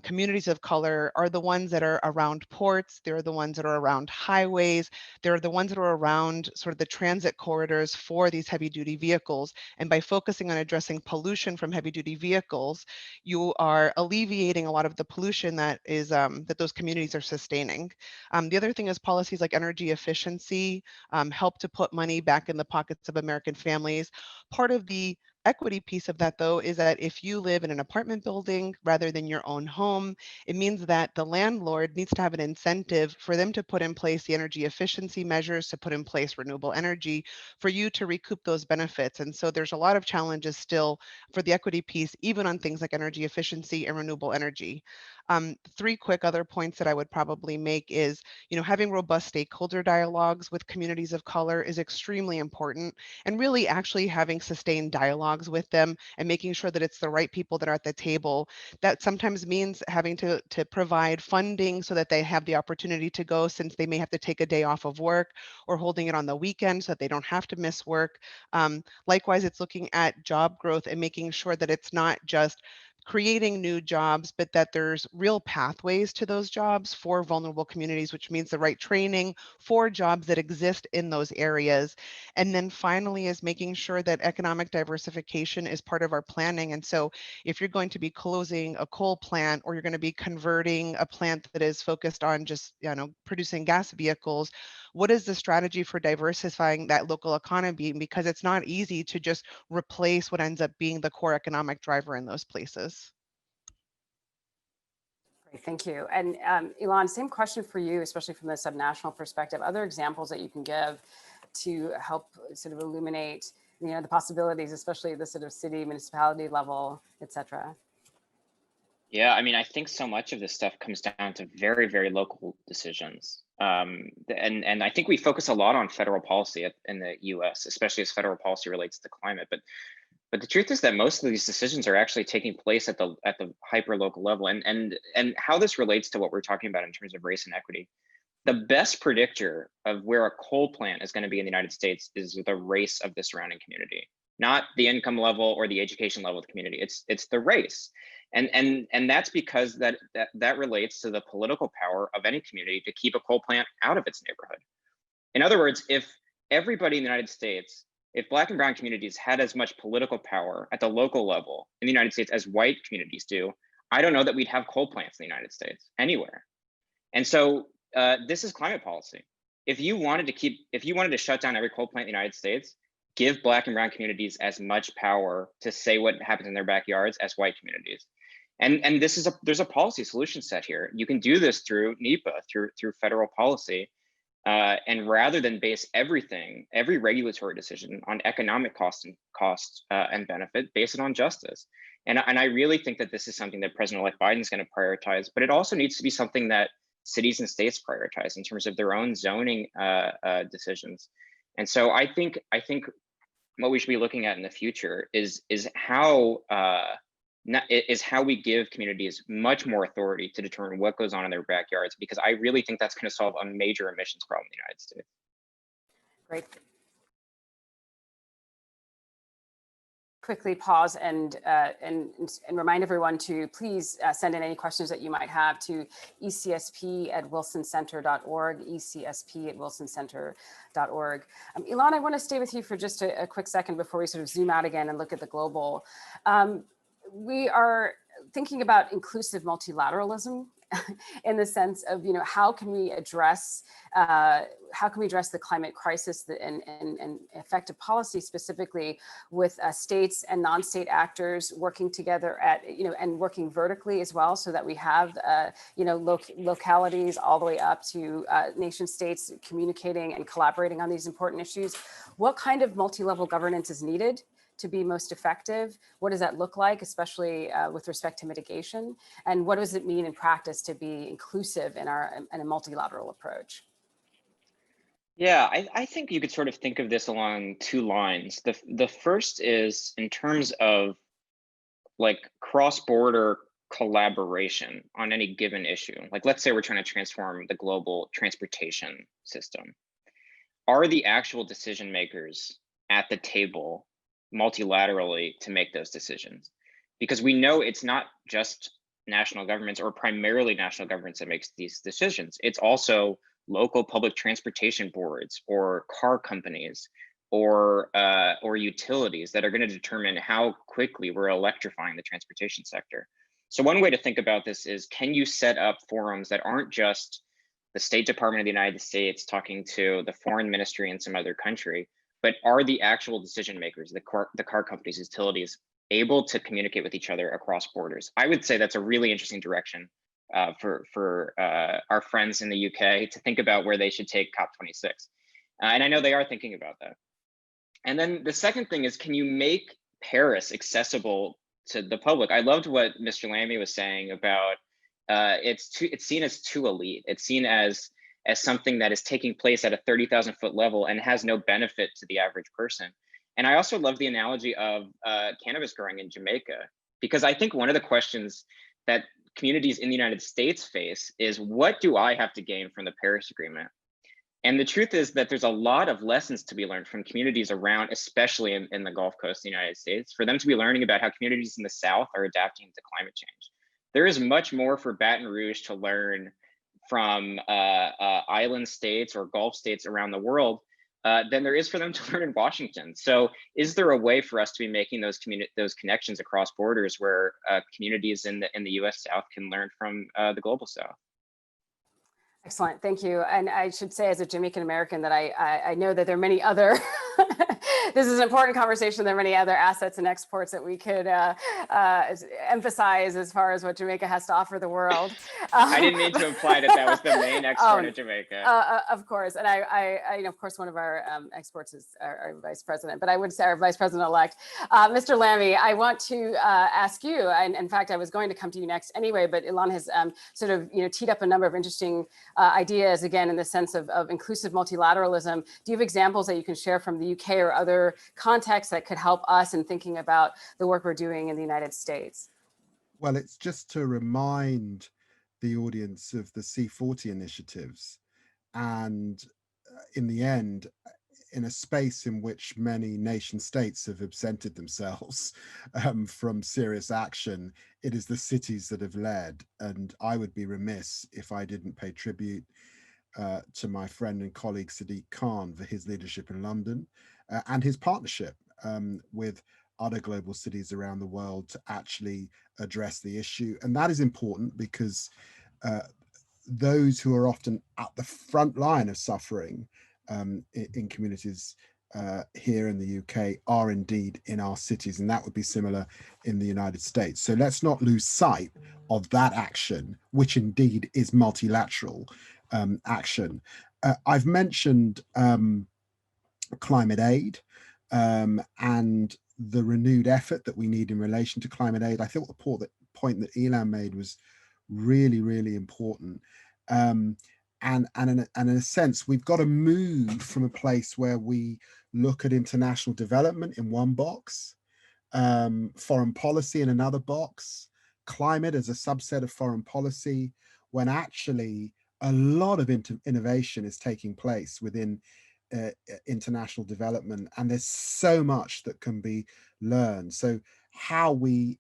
Speaker 4: communities of color, are the ones that are around ports, they're the ones that are around highways, they're the ones that are around sort of the transit corridors for these heavy duty vehicles. And by focusing on addressing pollution from heavy duty vehicles, you are alleviating a lot of the pollution that is that those communities are sustaining. The other thing is policies like energy efficiency help to put money back in the pockets of American families. Part of the equity piece of that, though, is that if you live in an apartment building rather than your own home, it means that the landlord needs to have an incentive for them to put in place the energy efficiency measures, to put in place renewable energy for you to recoup those benefits. And so there's a lot of challenges still for the equity piece, even on things like energy efficiency and renewable energy. Three quick other points that I would probably make is, having robust stakeholder dialogues with communities of color is extremely important, and really actually having sustained dialogues with them and making sure that it's the right people that are at the table. That sometimes means having to provide funding so that they have the opportunity to go, since they may have to take a day off of work, or holding it on the weekend so that they don't have to miss work. Likewise, it's looking at job growth and making sure that it's not just creating new jobs, but that there's real pathways to those jobs for vulnerable communities, which means the right training for jobs that exist in those areas. And then finally is making sure that economic diversification is part of our planning. And so if you're going to be closing a coal plant, or you're going to be converting a plant that is focused on just producing gas vehicles, what is the strategy for diversifying that local economy? Because it's not easy to just replace what ends up being the core economic driver in those places.
Speaker 2: Great, thank you. And Ilan, same question for you, especially from the subnational perspective. Other examples that you can give to help sort of illuminate, the possibilities, especially at the sort of city, municipality level, et cetera.
Speaker 5: Yeah, I mean, I think so much of this stuff comes down to very, very local decisions. And I think we focus a lot on federal policy in the US, especially as federal policy relates to climate. But the truth is that most of these decisions are actually taking place at the hyper local level. And how this relates to what we're talking about in terms of race and equity. The best predictor of where a coal plant is going to be in the United States is the race of the surrounding community, not the income level or the education level of the community. It's the race. And that's because that relates to the political power of any community to keep a coal plant out of its neighborhood. In other words, if everybody in the United States, if Black and brown communities had as much political power at the local level in the United States as white communities do, I don't know that we'd have coal plants in the United States anywhere. And so this is climate policy. If you wanted to shut down every coal plant in the United States, give Black and brown communities as much power to say what happens in their backyards as white communities. And there's a policy solution set here. You can do this through NEPA, through federal policy. And rather than base every regulatory decision on economic cost and benefit, base it on justice. And I really think that this is something that President-elect Biden is going to prioritize, but it also needs to be something that cities and states prioritize in terms of their own zoning decisions. And so I think what we should be looking at in the future is how we give communities much more authority to determine what goes on in their backyards, because I really think that's going to solve a major emissions problem in the United States.
Speaker 2: Great. Quickly pause and remind everyone to please send in any questions that you might have to ecsp@wilsoncenter.org, ecsp@wilsoncenter.org. Ilan, I want to stay with you for just a quick second before we sort of zoom out again and look at the global. We are thinking about inclusive multilateralism in the sense of, how can we address the climate crisis and effective policy specifically with states and non-state actors working together and working vertically as well, so that we have, localities all the way up to nation states communicating and collaborating on these important issues. What kind of multi-level governance is needed to be most effective? What does that look like, especially with respect to mitigation? And what does it mean in practice to be inclusive in a multilateral approach?
Speaker 5: Yeah, I think you could sort of think of this along two lines. The first is in terms of like cross-border collaboration on any given issue. Like, let's say we're trying to transform the global transportation system. Are the actual decision makers at the table multilaterally to make those decisions? Because we know it's not just national governments or primarily national governments that makes these decisions. It's also local public transportation boards or car companies or utilities that are going to determine how quickly we're electrifying the transportation sector. So one way to think about this is, can you set up forums that aren't just the State Department of the United States talking to the foreign ministry in some other country, but are the actual decision makers, the car companies, utilities, able to communicate with each other across borders? I would say that's a really interesting direction for our friends in the UK to think about where they should take COP26. And I know they are thinking about that. And then the second thing is, can you make Paris accessible to the public? I loved what Mr. Lamy was saying about it's seen as too elite. It's seen as something that is taking place at a 30,000 foot level and has no benefit to the average person. And I also love the analogy of cannabis growing in Jamaica, because I think one of the questions that communities in the United States face is, what do I have to gain from the Paris Agreement? And the truth is that there's a lot of lessons to be learned from communities around, especially in the Gulf Coast of the United States, for them to be learning about how communities in the South are adapting to climate change. There is much more for Baton Rouge to learn from island states or Gulf states around the world than there is for them to learn in Washington. So is there a way for us to be making those connections across borders where communities in the US South can learn from the global South?
Speaker 2: Excellent, thank you. And I should say, as a Jamaican American, that I know that there are many other, this is an important conversation, there are many other assets and exports that we could emphasize as far as what Jamaica has to offer the world.
Speaker 5: I didn't mean to imply that that was the main export of Jamaica.
Speaker 2: Of course, and I of course, one of our exports is our vice president, but I would say our vice president-elect. Mr. Lammy, I want to ask you, and in fact, I was going to come to you next anyway, but Ilan has sort of teed up a number of interesting ideas, again, in the sense of inclusive multilateralism. Do you have examples that you can share from the UK or other contexts that could help us in thinking about the work we're doing in the United States?
Speaker 6: Well, it's just to remind the audience of the C40 initiatives. And in the end, in a space in which many nation states have absented themselves from serious action, it is the cities that have led. And I would be remiss if I didn't pay tribute to my friend and colleague Sadiq Khan for his leadership in London and his partnership with other global cities around the world to actually address the issue. And that is important because those who are often at the front line of suffering in communities here in the UK are indeed in our cities, and that would be similar in the United States. So let's not lose sight of that action, which indeed is multilateral action. I've mentioned climate aid and the renewed effort that we need in relation to climate aid. I thought the point that Ilan made was really, really important. And in a sense, we've got to move from a place where we look at international development in one box, foreign policy in another box, climate as a subset of foreign policy, when actually a lot of innovation is taking place within international development, and there's so much that can be learned. So how we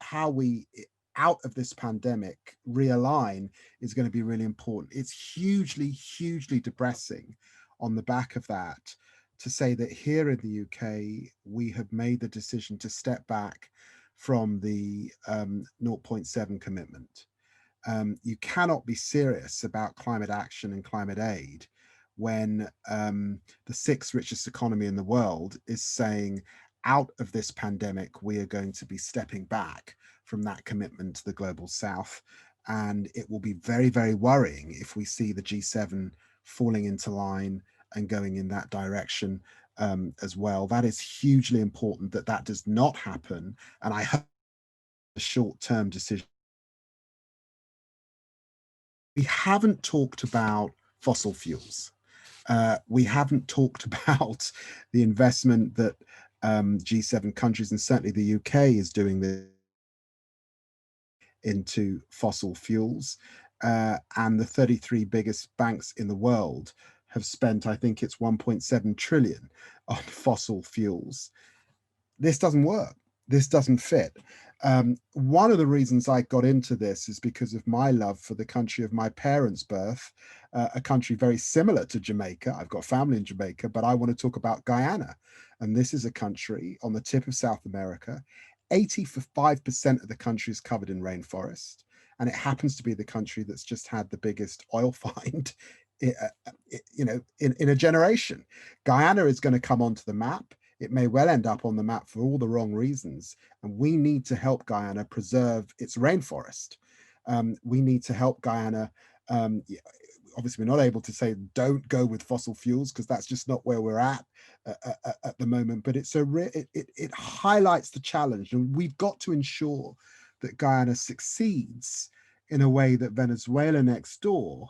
Speaker 6: out of this pandemic realign is going to be really important. It's hugely depressing on the back of that to say that here in the UK we have made the decision to step back from the 0.7 commitment. You cannot be serious about climate action and climate aid when the sixth richest economy in the world is saying, out of this pandemic, we are going to be stepping back from that commitment to the global south. And it will be very, very worrying if we see the G7 falling into line and going in that direction as well. That is hugely important that that does not happen. And I hope a short-term decision. We haven't talked about fossil fuels. We haven't talked about the investment that G7 countries and certainly the UK is doing into fossil fuels. And the 33 biggest banks in the world have spent, I think it's 1.7 trillion on fossil fuels. This doesn't work. This doesn't fit. One of the reasons I got into this is because of my love for the country of my parents' birth, a country very similar to Jamaica. I've got family in Jamaica, but I want to talk about Guyana. And this is a country on the tip of South America. 85% of the country is covered in rainforest. And it happens to be the country that's just had the biggest oil find in a generation. Guyana is going to come onto the map. It may well end up on the map for all the wrong reasons. And we need to help Guyana preserve its rainforest. We need to help Guyana. Obviously, we're not able to say don't go with fossil fuels because that's just not where we're at the moment. But it highlights the challenge. And we've got to ensure that Guyana succeeds in a way that Venezuela next door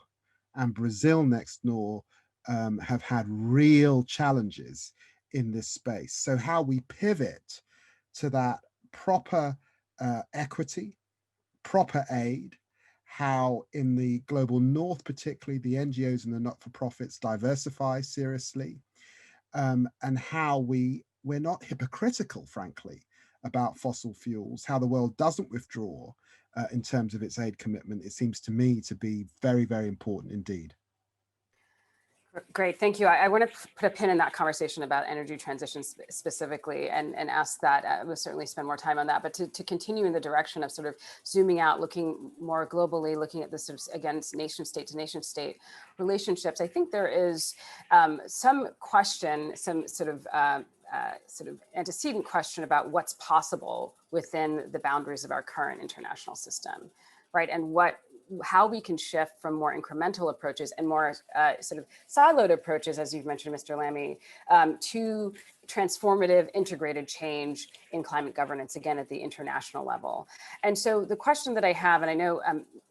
Speaker 6: and Brazil next door have had real challenges in this space. So how we pivot to that proper equity, proper aid, how in the global north, particularly the NGOs and the not-for-profits diversify seriously, and how we're not hypocritical, frankly, about fossil fuels, how the world doesn't withdraw in terms of its aid commitment, it seems to me to be very, very important indeed.
Speaker 2: Great, thank you. I want to put a pin in that conversation about energy transition specifically, and ask that, we'll certainly spend more time on that, but to continue in the direction of sort of zooming out, looking more globally, looking at this sort of, again, nation state to nation state relationships, I think there is some question, some sort of antecedent question about what's possible within the boundaries of our current international system, right? And how we can shift from more incremental approaches and more sort of siloed approaches, as you've mentioned, Mr. Lamy, to transformative integrated change in climate governance, again, at the international level. And so the question that I have, and I know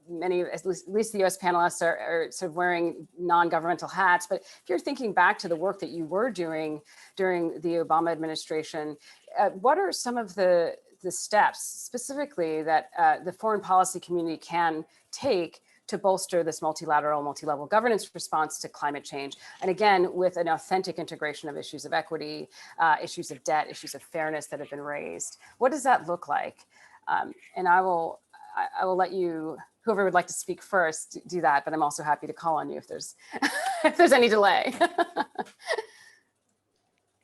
Speaker 2: many, at least the US panelists are sort of wearing non-governmental hats, but if you're thinking back to the work that you were doing during the Obama administration, what are some of the steps specifically that the foreign policy community can take to bolster this multilateral, multi-level governance response to climate change? And again, with an authentic integration of issues of equity, issues of debt, issues of fairness that have been raised. What does that look like? And I will let you, whoever would like to speak first, do that, but I'm also happy to call on you if there's, if there's any delay.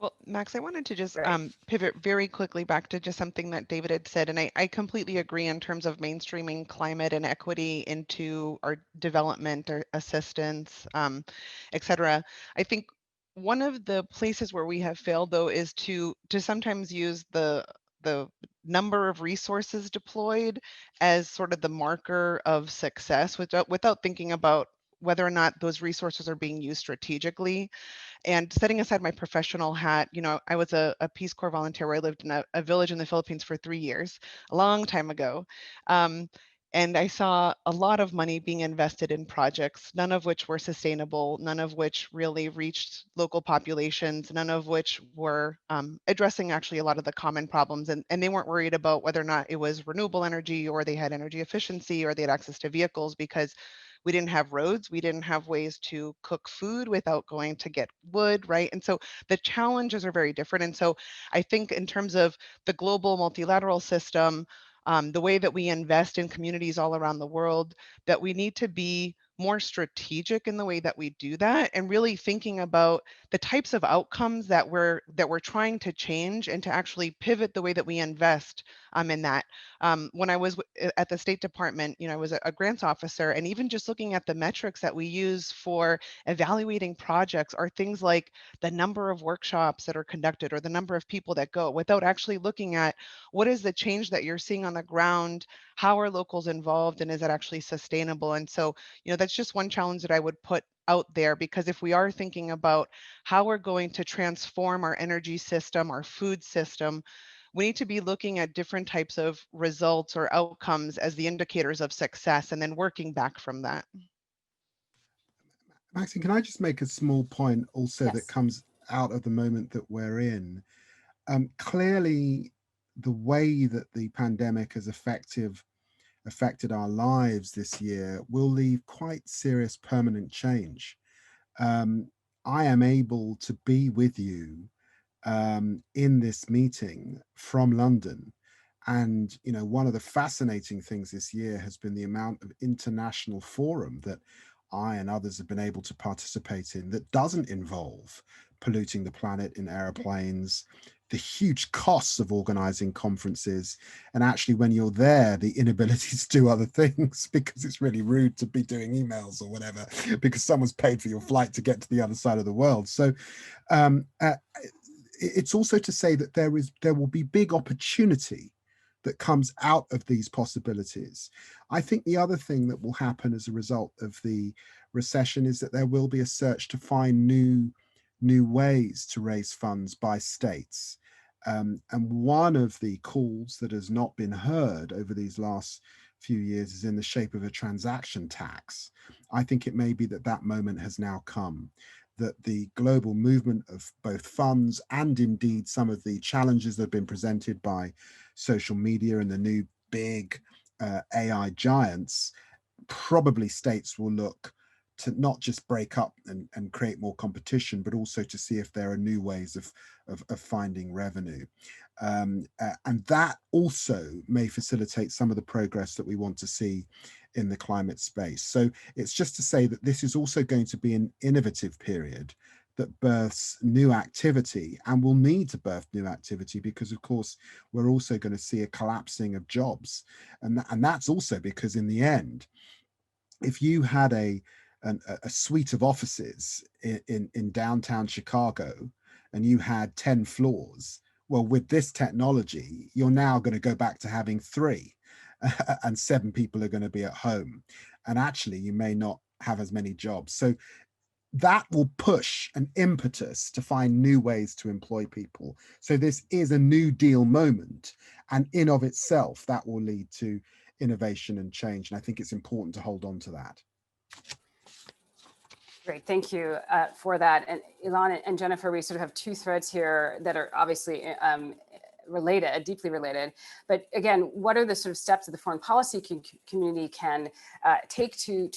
Speaker 4: Well, Max, I wanted to just
Speaker 2: Right.
Speaker 4: pivot very quickly back to just something that David had said, and I completely agree in terms of mainstreaming climate and equity into our development or assistance, et cetera. I think one of the places where we have failed, though, is to sometimes use the number of resources deployed as sort of the marker of success without thinking about whether or not those resources are being used strategically. And setting aside my professional hat, you know, I was a Peace Corps volunteer where I lived in a village in the Philippines for 3 years, a long time ago. And I saw a lot of money being invested in projects, none of which were sustainable, none of which really reached local populations, none of which were addressing actually a lot of the common problems. And they weren't worried about whether or not it was renewable energy or they had energy efficiency or they had access to vehicles, because we didn't have roads, we didn't have ways to cook food without going to get wood, right? And so the challenges are very different. And so I think in terms of the global multilateral system, the way that we invest in communities all around the world, that we need to be more strategic in the way that we do that, and really thinking about the types of outcomes that we're trying to change, and to actually pivot the way that we invest in that. When I was at the State Department, you know, I was a grants officer, and even just looking at the metrics that we use for evaluating projects are things like the number of workshops that are conducted or the number of people that go, without actually looking at what is the change that you're seeing on the ground, how are locals involved, and is it actually sustainable? And so, you know, that's just one challenge that I would put out there, because if we are thinking about how we're going to transform our energy system, our food system, we need to be looking at different types of results or outcomes as the indicators of success, and then working back from that.
Speaker 6: Maxine, can I just make a small point also that
Speaker 2: Yes.
Speaker 6: comes out of the moment that we're in? Clearly, the way that the pandemic has affected our lives this year will leave quite serious permanent change. I am able to be with you in this meeting from London. And, you know, one of the fascinating things this year has been the amount of international forum that I and others have been able to participate in that doesn't involve polluting the planet in aeroplanes, the huge costs of organizing conferences, and actually when you're there, the inability to do other things because it's really rude to be doing emails or whatever, because someone's paid for your flight to get to the other side of the world. So it's also to say that there will be big opportunity that comes out of these possibilities. I think the other thing that will happen as a result of the recession is that there will be a search to find new ways to raise funds by states. And one of the calls that has not been heard over these last few years is in the shape of a transaction tax. I think it may be that moment has now come, that the global movement of both funds and indeed some of the challenges that have been presented by social media and the new big AI giants, probably states will look to not just break up and create more competition, but also to see if there are new ways of finding revenue. And that also may facilitate some of the progress that we want to see in the climate space. So it's just to say that this is also going to be an innovative period that births new activity, and will need to birth new activity because, of course, we're also going to see a collapsing of jobs. And that's also because in the end, if you had a suite of offices in downtown Chicago and you had 10 floors, well, with this technology, you're now going to go back to having 3 and 7 people are going to be at home. And actually, you may not have as many jobs. So that will push an impetus to find new ways to employ people. So this is a New Deal moment, and in of itself, that will lead to innovation and change. And I think it's important to hold on to that.
Speaker 2: Great, thank you for that. And Ilan and Jennifer, we sort of have 2 threads here that are obviously related, deeply related. But again, what are the sort of steps that the foreign policy community can take to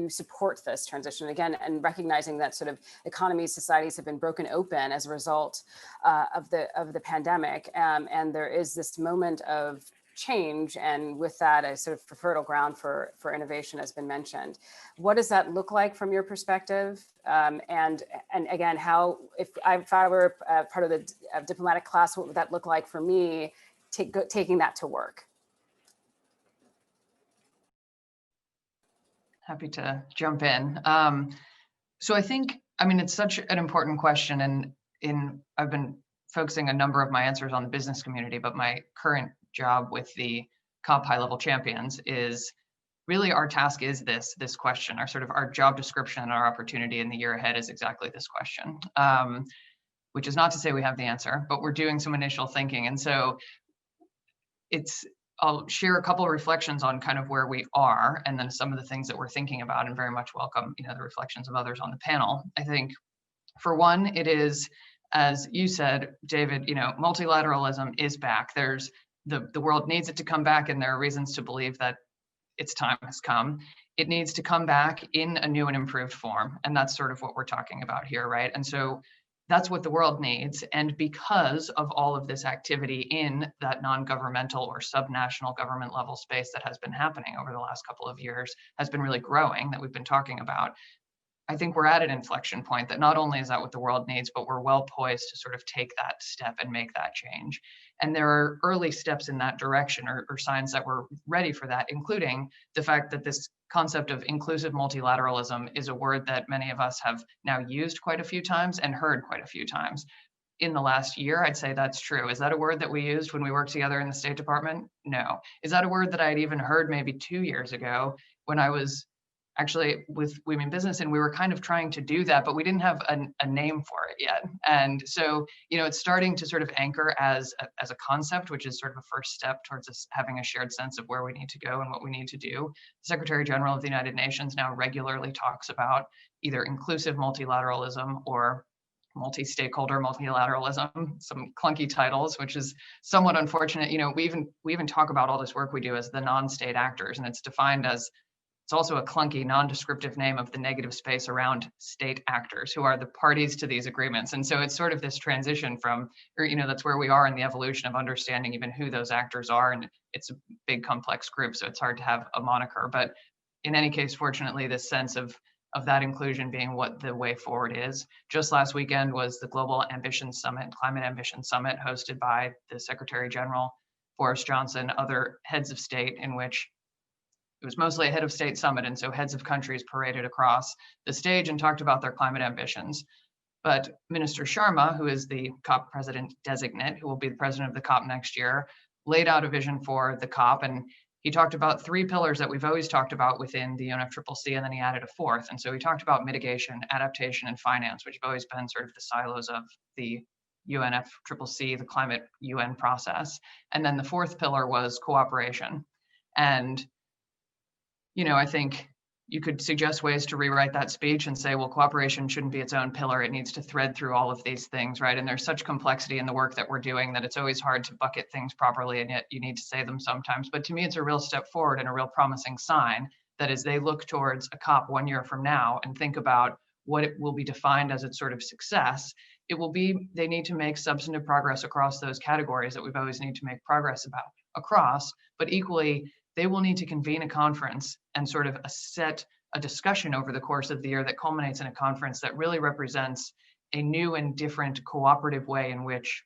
Speaker 2: support this transition? Again, and recognizing that sort of economies, societies have been broken open as a result of the pandemic, and there is this moment of change, and with that, a sort of fertile ground for innovation has been mentioned. What does that look like from your perspective? And again, how, if I were part of the diplomatic class, what would that look like for me taking that to work?
Speaker 3: Happy to jump in. So I think, I mean, it's such an important question, and I've been focusing a number of my answers on the business community, but my current job with the COP high-level champions is really, our task is this question. Our job description and our opportunity in the year ahead is exactly this question, which is not to say we have the answer, but we're doing some initial thinking. And so I'll share a couple of reflections on kind of where we are, and then some of the things that we're thinking about, and very much welcome, the reflections of others on the panel. I think, for one, it is, as you said, David, multilateralism is back. There's the world needs it to come back, and there are reasons to believe that its time has come. It needs to come back in a new and improved form. And that's sort of what we're talking about here, right? And so that's what the world needs. And because of all of this activity in that non-governmental or subnational government level space that has been happening over the last couple of years, has been really growing, that we've been talking about, I think we're at an inflection point that not only is that what the world needs, but we're well poised to sort of take that step and make that change. And there are early steps in that direction, or signs that we're ready for that, including the fact that this concept of inclusive multilateralism is a word that many of us have now used quite a few times and heard quite a few times. In the last year, I'd say that's true. Is that a word that we used when we worked together in the State Department? No. Is that a word that I'd even heard maybe 2 years ago when I was actually with Women Business, and we were kind of trying to do that, but we didn't have a name for it yet. And so, it's starting to sort of anchor as a concept, which is sort of a first step towards us having a shared sense of where we need to go and what we need to do. The Secretary General of the United Nations now regularly talks about either inclusive multilateralism or multi-stakeholder multilateralism, some clunky titles, which is somewhat unfortunate. We even talk about all this work we do as the non-state actors, and it's defined as, it's also a clunky, non-descriptive name of the negative space around state actors who are the parties to these agreements. And so it's sort of this transition from, that's where we are in the evolution of understanding even who those actors are. And it's a big, complex group, so it's hard to have a moniker. But in any case, fortunately, this sense of that inclusion being what the way forward is. Just last weekend was the Global Ambition Summit, Climate Ambition Summit, hosted by the Secretary General, Boris Johnson, other heads of state, in which it was mostly a head of state summit, and so heads of countries paraded across the stage and talked about their climate ambitions. But Minister Sharma, who is the COP president designate, who will be the president of the COP next year, laid out a vision for the COP, and he talked about 3 pillars that we've always talked about within the UNFCCC, and then he added a 4th. And so he talked about mitigation, adaptation, and finance, which have always been sort of the silos of the UNFCCC, the climate UN process. And then the 4th pillar was cooperation. And I think you could suggest ways to rewrite that speech and say, well, cooperation shouldn't be its own pillar. It needs to thread through all of these things, right? And there's such complexity in the work that we're doing that it's always hard to bucket things properly, and yet you need to say them sometimes. But to me, it's a real step forward and a real promising sign that as they look towards a COP 1 year from now and think about what it will be defined as its sort of success, it will be, they need to make substantive progress across those categories that we've always need to make progress about across, but equally, they will need to convene a conference and sort of set a discussion over the course of the year that culminates in a conference that really represents a new and different cooperative way in which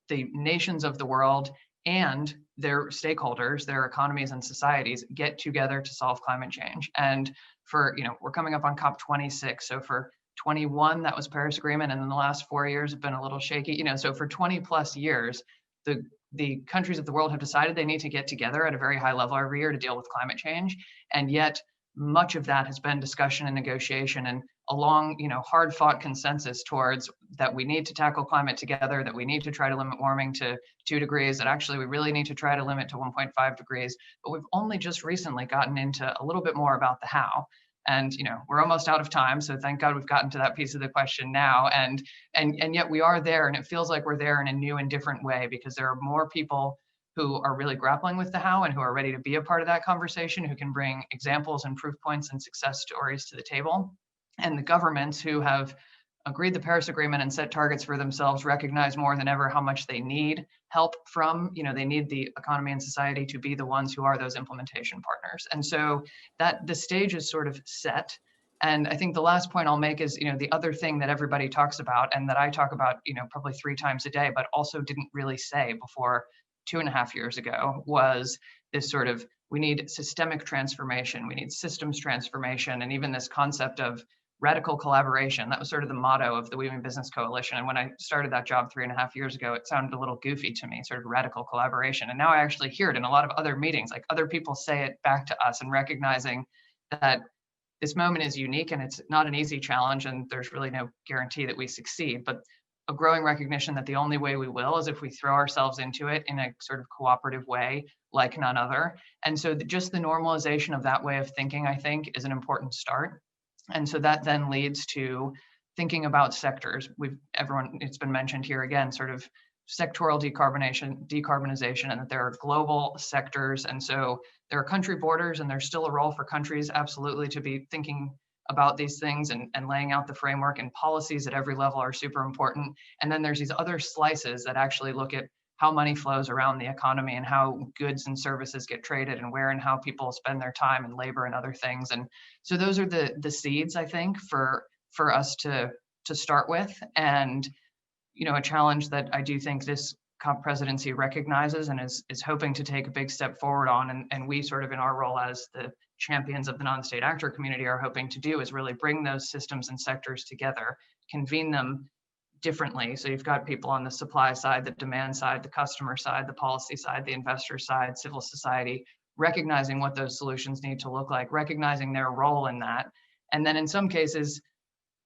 Speaker 3: the nations of the world and their stakeholders, their economies and societies get together to solve climate change. And for, we're coming up on COP26. So for 21, that was Paris Agreement. And then the last 4 years have been a little shaky, so for 20 plus years, the countries of the world have decided they need to get together at a very high level every year to deal with climate change. And yet much of that has been discussion and negotiation and a long, hard fought consensus towards that we need to tackle climate together, that we need to try to limit warming to 2 degrees, that actually we really need to try to limit to 1.5 degrees. But we've only just recently gotten into a little bit more about the how. And we're almost out of time, so thank God we've gotten to that piece of the question now. And yet we are there, and it feels like we're there in a new and different way because there are more people who are really grappling with the how and who are ready to be a part of that conversation, who can bring examples and proof points and success stories to the table. And the governments who have agreed the Paris Agreement and set targets for themselves recognize more than ever how much they need help from, they need the economy and society to be the ones who are those implementation partners. And so that the stage is sort of set. And I think the last point I'll make is, the other thing that everybody talks about and that I talk about, probably 3 times a day, but also didn't really say before 2.5 years ago was this sort of, we need systemic transformation, we need systems transformation, and even this concept of radical collaboration. That was sort of the motto of the Women Business Coalition. And when I started that job 3.5 years ago, it sounded a little goofy to me, sort of radical collaboration. And now I actually hear it in a lot of other meetings, like other people say it back to us and recognizing that this moment is unique and it's not an easy challenge and there's really no guarantee that we succeed, but a growing recognition that the only way we will is if we throw ourselves into it in a sort of cooperative way like none other. And so just the normalization of that way of thinking, I think, is an important start. And so that then leads to thinking about sectors. It's been mentioned here again, sort of sectoral decarbonization, and that there are global sectors. And so there are country borders, and there's still a role for countries absolutely to be thinking about these things and laying out the framework, and policies at every level are super important. And then there's these other slices that actually look at how money flows around the economy and how goods and services get traded and where and how people spend their time and labor and other things. And so those are the seeds, I think, for us to start with. And, a challenge that I do think this COP presidency recognizes and is hoping to take a big step forward on. And we sort of in our role as the champions of the non-state actor community are hoping to do is really bring those systems and sectors together, convene them differently. So you've got people on the supply side, the demand side, the customer side, the policy side, the investor side, civil society, recognizing what those solutions need to look like, recognizing their role in that. And then in some cases,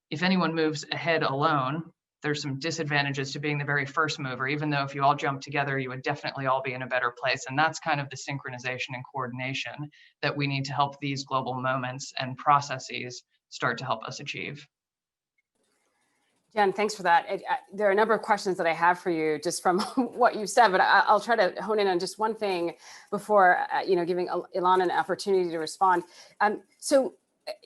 Speaker 3: if anyone moves ahead alone, there's some disadvantages to being the very first mover, even though if you all jump together, you would definitely all be in a better place. And that's kind of the synchronization and coordination that we need to help these global moments and processes start to help us achieve.
Speaker 2: Jen, thanks for that. There are a number of questions that I have for you just from what you said, but I'll try to hone in on just one thing before, giving Ilana an opportunity to respond. So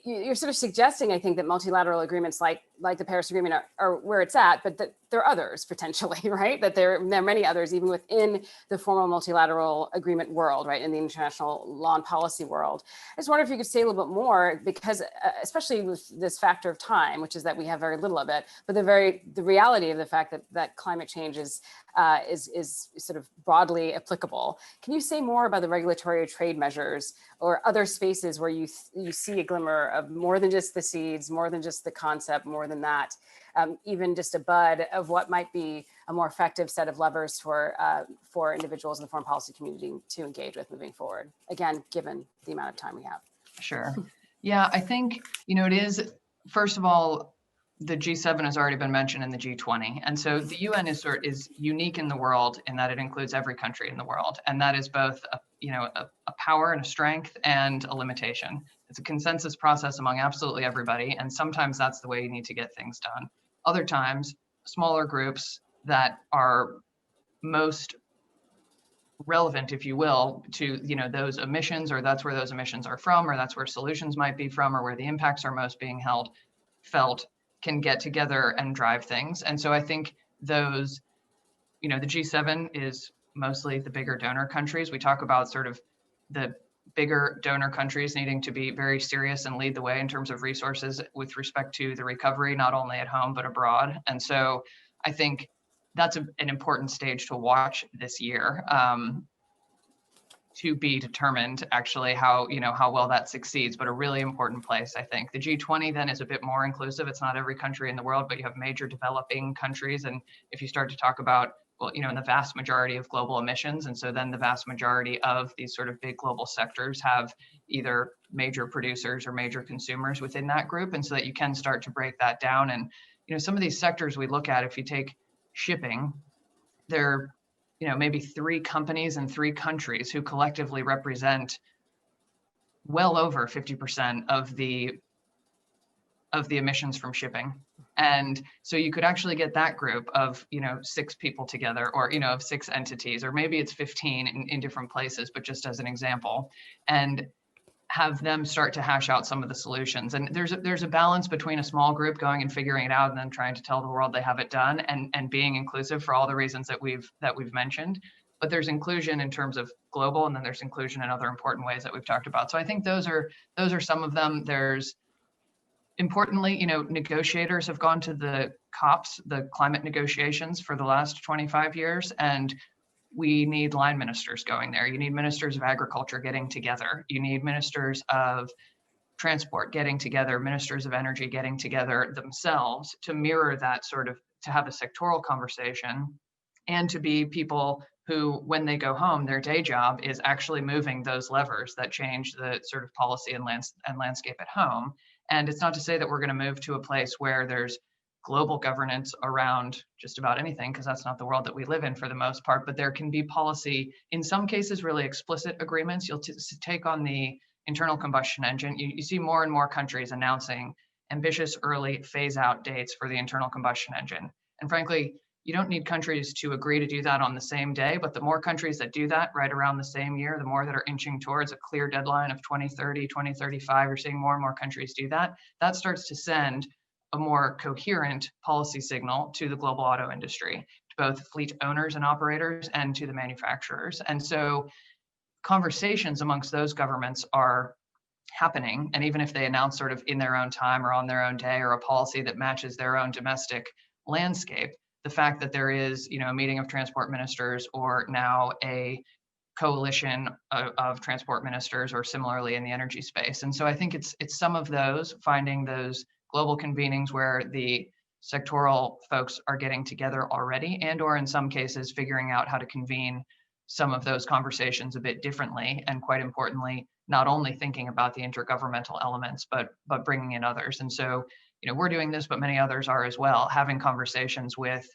Speaker 2: you're sort of suggesting, I think, that multilateral agreements like the Paris Agreement are where it's at, but that there are others potentially, right? That there are many others even within the formal multilateral agreement world, right? In the international law and policy world. I just wonder if you could say a little bit more, because especially with this factor of time, which is that we have very little of it, but the reality of the fact that climate change is sort of broadly applicable. Can you say more about the regulatory or trade measures or other spaces where you see a glimmer of more than just the seeds, more than just the concept, more than that, even just a bud of what might be a more effective set of levers for individuals in the foreign policy community to engage with moving forward? Again, given the amount of time we have.
Speaker 3: Sure. Yeah, I think, it is, first of all, the G7 has already been mentioned in the G20. And so the UN is unique in the world in that it includes every country in the world. And that is both a power and a strength and a limitation. It's a consensus process among absolutely everybody. And sometimes that's the way you need to get things done. Other times, smaller groups that are most relevant, if you will, to those emissions, or that's where those emissions are from, or that's where solutions might be from, or where the impacts are most being felt, can get together and drive things. And so I think those, the G7 is mostly the bigger donor countries. We talk about sort of the bigger donor countries needing to be very serious and lead the way in terms of resources with respect to the recovery, not only at home, but abroad. And so I think that's an important stage to watch this year, to be determined actually how well that succeeds, but a really important place, I think. The G20 then is a bit more inclusive. It's not every country in the world, but you have major developing countries. And if you start to talk about, well, in the vast majority of global emissions, and so then the vast majority of these sort of big global sectors have either major producers or major consumers within that group. And so that you can start to break that down. And, some of these sectors we look at, if you take shipping, they're maybe 3 companies in 3 countries who collectively represent well over 50% of the emissions from shipping. And so you could actually get that group of 6 people together, or of 6 entities, or maybe it's 15 in different places, but just as an example, and have them start to hash out some of the solutions. And there's a balance between a small group going and figuring it out and then trying to tell the world they have it done, and being inclusive for all the reasons that we've mentioned. But there's inclusion in terms of global, and then there's inclusion in other important ways that we've talked about. So I think those are some of them. There's, importantly, negotiators have gone to the COPs, the climate negotiations, for the last 25 years, and we need line ministers going there. You need ministers of agriculture getting together. You need ministers of transport getting together, ministers of energy getting together themselves to mirror that sort of, to have a sectoral conversation, and to be people who, when they go home, their day job is actually moving those levers that change the sort of policy and landscape at home. And it's not to say that we're going to move to a place where there's global governance around just about anything, because that's not the world that we live in for the most part, but there can be policy, in some cases, really explicit agreements. You'll take on the internal combustion engine. You see more and more countries announcing ambitious early phase out dates for the internal combustion engine. And frankly, you don't need countries to agree to do that on the same day, but the more countries that do that right around the same year, the more that are inching towards a clear deadline of 2030, 2035, you're seeing more and more countries do that. That starts to send a more coherent policy signal to the global auto industry, to both fleet owners and operators and to the manufacturers. And so conversations amongst those governments are happening. And even if they announce sort of in their own time or on their own day, or a policy that matches their own domestic landscape, the fact that there is, a meeting of transport ministers, or now a coalition of transport ministers, or similarly in the energy space. And so I think it's some of those, finding those global convenings where the sectoral folks are getting together already, and or in some cases figuring out how to convene some of those conversations a bit differently, and quite importantly, not only thinking about the intergovernmental elements, but bringing in others. And so, we're doing this, but many others are as well, having conversations with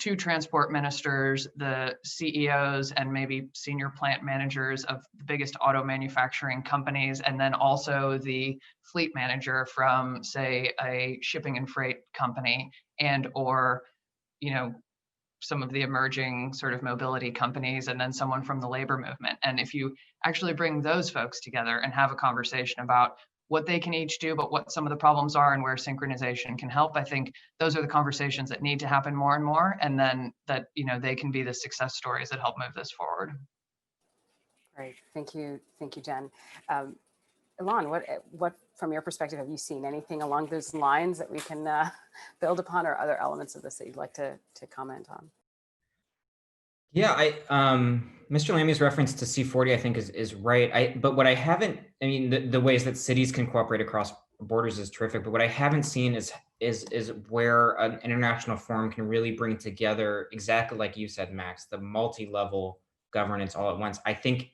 Speaker 3: 2 transport ministers, the CEOs and maybe senior plant managers of the biggest auto manufacturing companies, and then also the fleet manager from, say, a shipping and freight company, and or, some of the emerging sort of mobility companies, and then someone from the labor movement. And if you actually bring those folks together and have a conversation about what they can each do, but what some of the problems are and where synchronization can help, I think those are the conversations that need to happen more and more, and then that they can be the success stories that help move this forward.
Speaker 2: Great, thank you, Jen. Ilan, what from your perspective have you seen? Anything along those lines that we can build upon, or other elements of this that you'd like to comment on?
Speaker 7: Yeah, Mr. Lammy's reference to C40, I think is right. But what I haven't, the ways that cities can cooperate across borders is terrific. But what I haven't seen is where an international forum can really bring together, exactly like you said, Max, the multi-level governance all at once. I think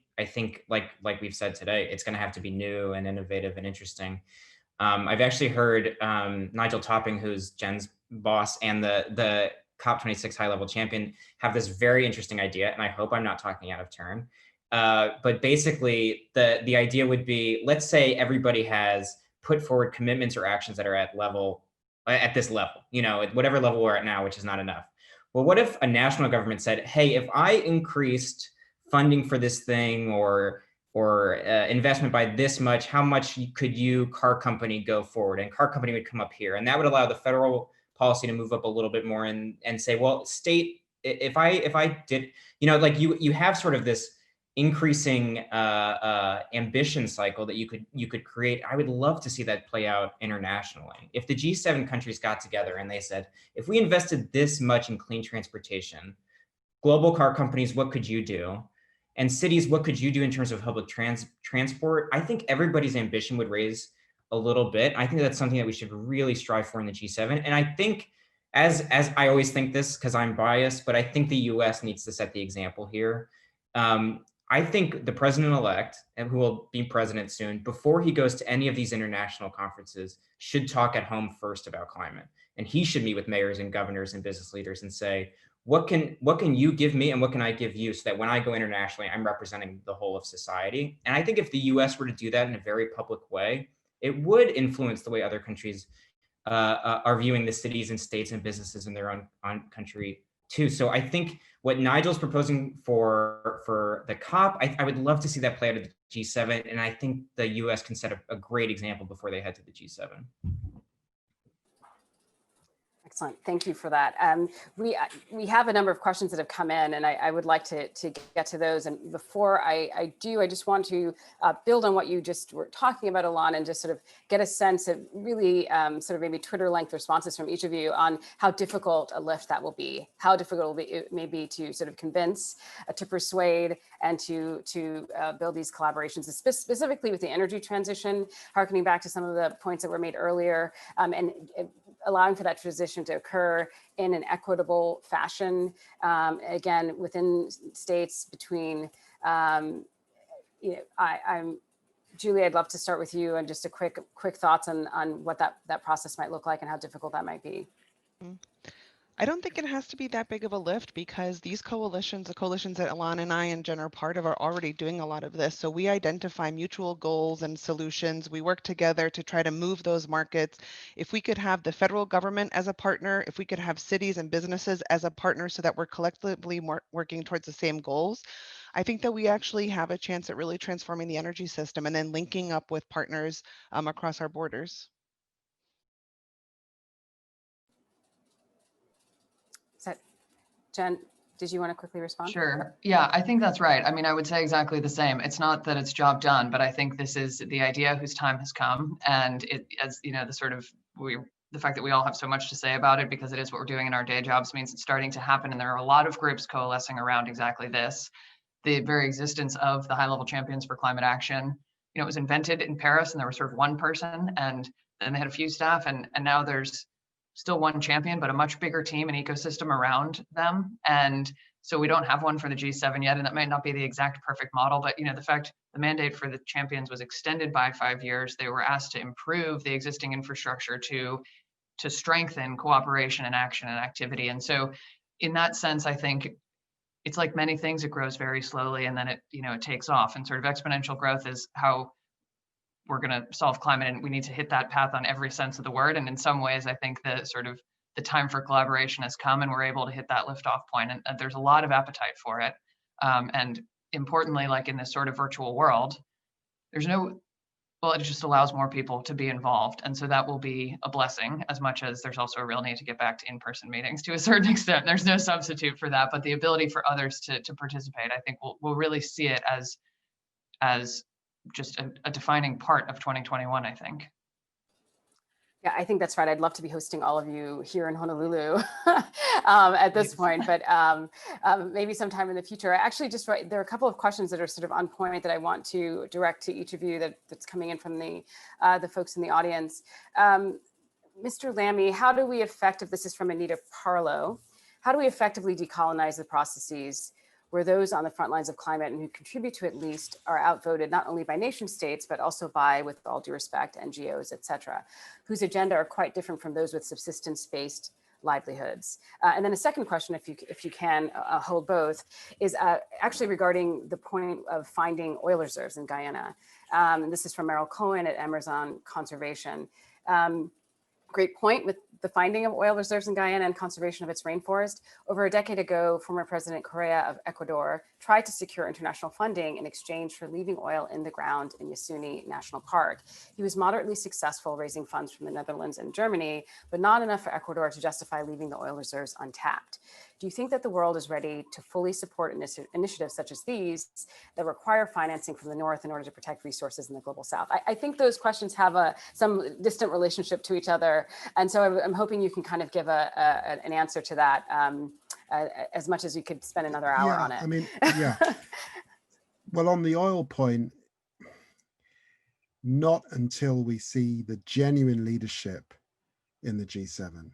Speaker 7: like we've said today, it's going to have to be new and innovative and interesting. I've actually heard Nigel Topping, who's Jen's boss and the COP26 high-level champion, have this very interesting idea, and I hope I'm not talking out of turn. But basically, the idea would be, let's say everybody has put forward commitments or actions that are at this level, at whatever level we're at now, which is not enough. Well, what if a national government said, hey, if I increased funding for this thing or investment by this much, how much could you, car company, go forward? And car company would come up here, and that would allow the federal policy to move up a little bit more and say, well, state, if I did, like you have sort of this increasing ambition cycle that you could create. I would love to see that play out internationally. If the G7 countries got together and they said, if we invested this much in clean transportation, global car companies, what could you do? And cities, what could you do in terms of public transport? I think everybody's ambition would raise a little bit. I think that's something that we should really strive for in the G7. And I think, as I always think this because I'm biased, but I think the US needs to set the example here. I think the president-elect, and who will be president soon, before he goes to any of these international conferences, should talk at home first about climate. And he should meet with mayors and governors and business leaders and say, what can you give me and what can I give you so that when I go internationally, I'm representing the whole of society? And I think if the US were to do that in a very public way, it would influence the way other countries are viewing the cities and states and businesses in their own country too. So I think what Nigel's proposing for the COP, I would love to see that play out at the G7. And I think the US can set a great example before they head to the G7.
Speaker 2: Excellent, thank you for that. We have a number of questions that have come in, and I would like to get to those. And before I do, I just want to build on what you just were talking about, Alon, and just sort of get a sense of really sort of maybe Twitter-length responses from each of you on how difficult a lift that will be, how difficult it may be to sort of convince, to persuade, and to build these collaborations, specifically with the energy transition, harkening back to some of the points that were made earlier, and allowing for that transition to occur in an equitable fashion, again, within states, between, Julie, I'd love to start with you and just a quick thoughts on what that process might look like and how difficult that might be.
Speaker 4: I don't think it has to be that big of a lift because these coalitions, the coalitions that Alon and I and Jen are part of, are already doing a lot of this. So we identify mutual goals and solutions. We work together to try to move those markets. If we could have the federal government as a partner, if we could have cities and businesses as a partner so that we're collectively working towards the same goals, I think that we actually have a chance at really transforming the energy system and then linking up with partners across our borders.
Speaker 2: Jen, did you want to quickly respond?
Speaker 3: Sure. Yeah, I think that's right. I mean, I would say exactly the same. It's not that it's job done, but I think this is the idea whose time has come. And it, as you know, the fact that we all have so much to say about it because it is what we're doing in our day jobs means it's starting to happen. And there are a lot of groups coalescing around exactly this. The very existence of the high-level champions for climate action, it was invented in Paris and there was sort of one person and then they had a few staff and now there's still one champion, but a much bigger team and ecosystem around them. And so we don't have one for the G7 yet, and that might not be the exact perfect model, but the fact the mandate for the champions was extended by 5 years, they were asked to improve the existing infrastructure to strengthen cooperation and action and activity. And so in that sense, I think it's like many things, it grows very slowly and then it takes off, and sort of exponential growth is how we're going to solve climate, and we need to hit that path on every sense of the word. And in some ways, I think that sort of the time for collaboration has come and we're able to hit that liftoff point, and there's a lot of appetite for it. And importantly, like in this sort of virtual world, it just allows more people to be involved. And so that will be a blessing, as much as there's also a real need to get back to in-person meetings to a certain extent. There's no substitute for that, but the ability for others to participate, I think we'll really see it as just a defining part of 2021, I think.
Speaker 2: Yeah, I think that's right. I'd love to be hosting all of you here in Honolulu at this point, but maybe sometime in the future. Actually, there are a couple of questions that are sort of on point that I want to direct to each of you that's coming in from the folks in the audience. Mr. Lamy, how do we this is from Anita Parlow, how do we effectively decolonize the processes where those on the front lines of climate and who contribute to it least are outvoted not only by nation states, but also by, with all due respect, NGOs, et cetera, whose agenda are quite different from those with subsistence-based livelihoods? And then a second question, if you can hold both, is actually regarding the point of finding oil reserves in Guyana. And this is from Meryl Cohen at Amazon Conservation. Great point with the finding of oil reserves in Guyana and conservation of its rainforest. Over a decade ago, former President Correa of Ecuador tried to secure international funding in exchange for leaving oil in the ground in Yasuni National Park. He was moderately successful raising funds from the Netherlands and Germany, but not enough for Ecuador to justify leaving the oil reserves untapped. do you think that the world is ready to fully support initiatives such as these that require financing from the North in order to protect resources in the global South? I think those questions have some distant relationship to each other. And so I'm hoping you can kind of give an answer to that as much as you could spend another hour on it.
Speaker 6: I mean, yeah. Well, on the oil point, not until we see the genuine leadership in the G7.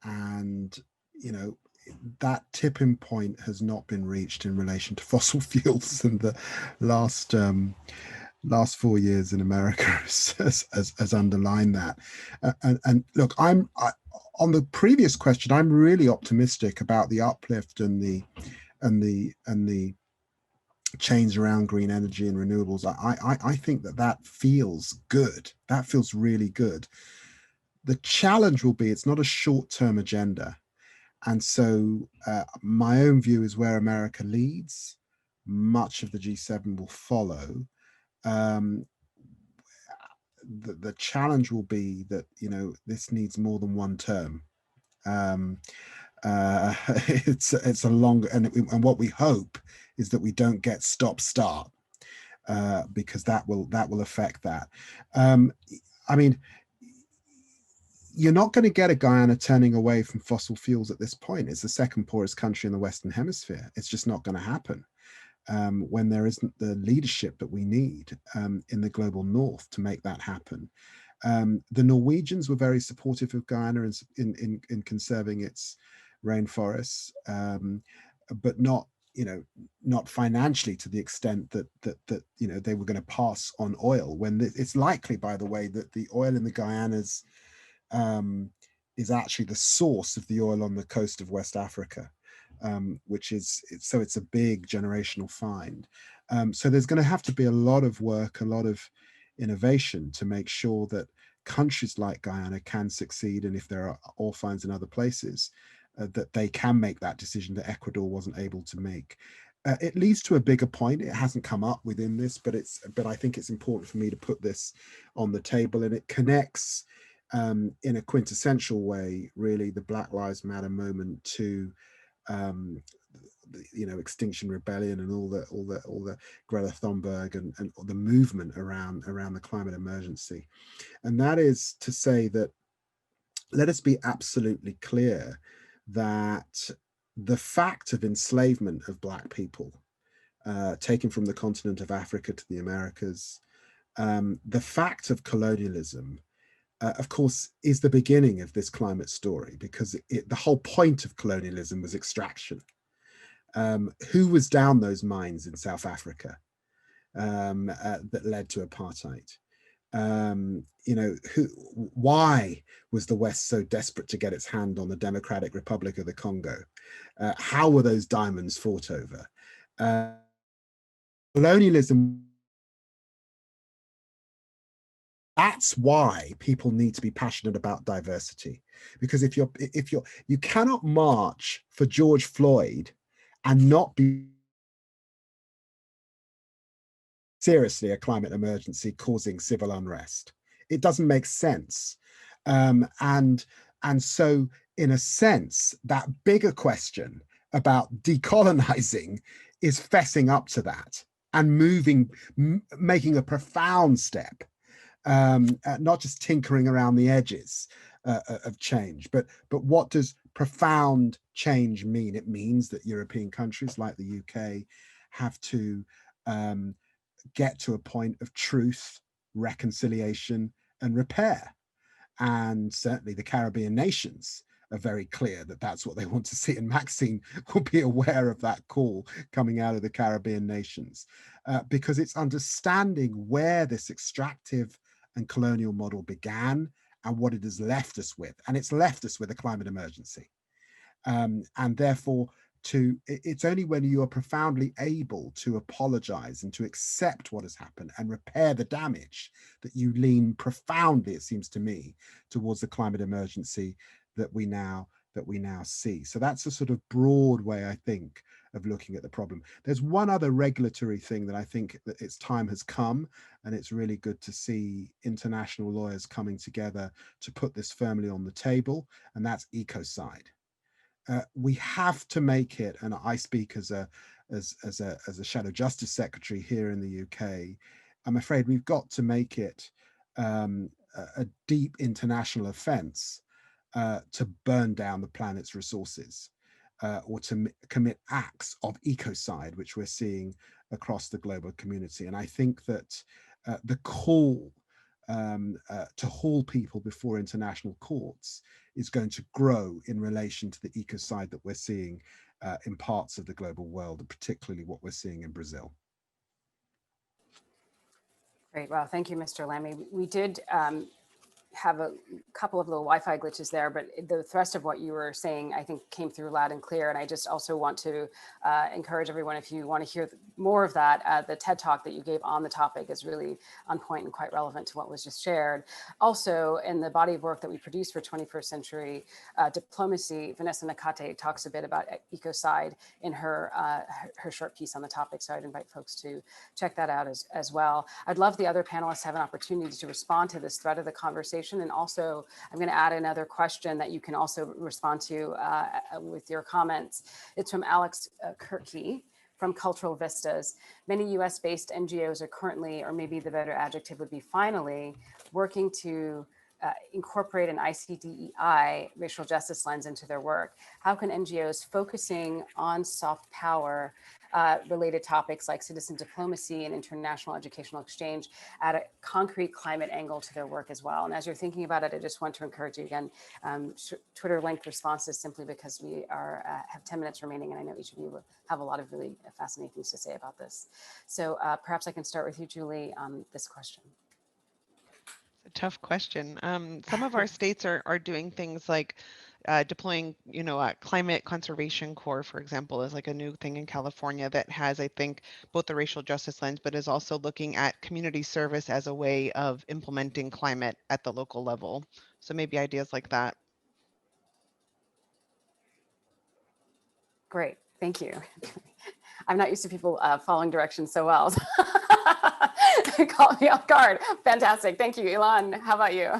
Speaker 6: And, you know, that tipping point has not been reached in relation to fossil fuels, and the last 4 years in America has underlined that. And look, on the previous question, I'm really optimistic about the uplift and the change around green energy and renewables. I think that feels good. That feels really good. The challenge will be it's not a short-term agenda. And so my own view is where America leads, much of the G7 will follow. The challenge will be that, you know, this needs more than one term. It's a longer, and what we hope is that we don't get stop-start, because that will affect that. I mean, you're not going to get a Guyana turning away from fossil fuels at this point. It's the second poorest country in the Western Hemisphere. It's just not going to happen when there isn't the leadership that we need in the global North to make that happen. The Norwegians were very supportive of Guyana in conserving its rainforests, but not, you know, not financially to the extent that you know, they were going to pass on oil, when it's likely, by the way, that the oil in the Guyanas is actually the source of the oil on the coast of West Africa, which is, so it's a big generational find. So there's going to have to be a lot of work, a lot of innovation to make sure that countries like Guyana can succeed, and if there are oil finds in other places, that they can make that decision that Ecuador wasn't able to make. It leads to a bigger point. It hasn't come up within this, but I think it's important for me to put this on the table, and it connects in a quintessential way, really, the Black Lives Matter moment to you know, Extinction Rebellion and all the Greta Thunberg and the movement around the climate emergency. And that is to say that, let us be absolutely clear that the fact of enslavement of Black people, taken from the continent of Africa to the Americas, the fact of colonialism, of course, is the beginning of this climate story, because the whole point of colonialism was extraction. Who was down those mines in South Africa that led to apartheid? You know, why was the West so desperate to get its hand on the Democratic Republic of the Congo? How were those diamonds fought over? Colonialism. That's why people need to be passionate about diversity, because if you cannot march for George Floyd and not be seriously a climate emergency causing civil unrest. It doesn't make sense. And so, in a sense, that bigger question about decolonizing is fessing up to that and making a profound step, not just tinkering around the edges of change, but what does profound change mean? It means that European countries like the UK have to get to a point of truth, reconciliation, and repair. And certainly the Caribbean nations are very clear that that's what they want to see. And Maxine will be aware of that call coming out of the Caribbean nations, because it's understanding where this extractive and colonial model began and what it has left us with. And it's left us with a climate emergency. And therefore, it's only when you are profoundly able to apologize and to accept what has happened and repair the damage that you lean profoundly, it seems to me, towards the climate emergency that we now see. So that's a sort of broad way, I think, of looking at the problem. There's one other regulatory thing that I think that its time has come, and it's really good to see international lawyers coming together to put this firmly on the table, and that's ecocide. we have to make it, and I speak as a Shadow Justice Secretary here in the UK, I'm afraid we've got to make it a deep international offence to burn down the planet's resources, or to commit acts of ecocide, which we're seeing across the global community. And I think that the call to haul people before international courts is going to grow in relation to the ecocide that we're seeing in parts of the global world, and particularly what we're seeing in Brazil.
Speaker 2: Great. Well, thank you, Mr. Lamy. We did have a couple of little Wi-Fi glitches there, but the thrust of what you were saying, I think, came through loud and clear. And I just also want to encourage everyone, if you want to hear more of that, the TED Talk that you gave on the topic is really on point and quite relevant to what was just shared. Also, in the body of work that we produce for 21st century diplomacy, Vanessa Nakate talks a bit about ecocide in her short piece on the topic. So I'd invite folks to check that out as well. I'd love the other panelists to have an opportunity to respond to this thread of the conversation. And also, I'm going to add another question that you can also respond to with your comments. It's from Alex Kirky from Cultural Vistas. Many US-based NGOs are currently, or maybe the better adjective would be finally, working to incorporate an ICDEI racial justice lens into their work. How can NGOs focusing on soft power related topics like citizen diplomacy and international educational exchange add a concrete climate angle to their work as well? And as you're thinking about it, I just want to encourage you again, Twitter length responses, simply because we have 10 minutes remaining, and I know each of you will have a lot of really fascinating things to say about this. So perhaps I can start with you, Julie, on this question.
Speaker 4: A tough question. Some of our states are doing things like deploying, climate conservation corps, for example, is like a new thing in California that has, I think, both the racial justice lens, but is also looking at community service as a way of implementing climate at the local level. So maybe ideas like that.
Speaker 2: Great, thank you. I'm not used to people following directions so well. Caught me off guard. Fantastic. Thank you, Ilan. How about you?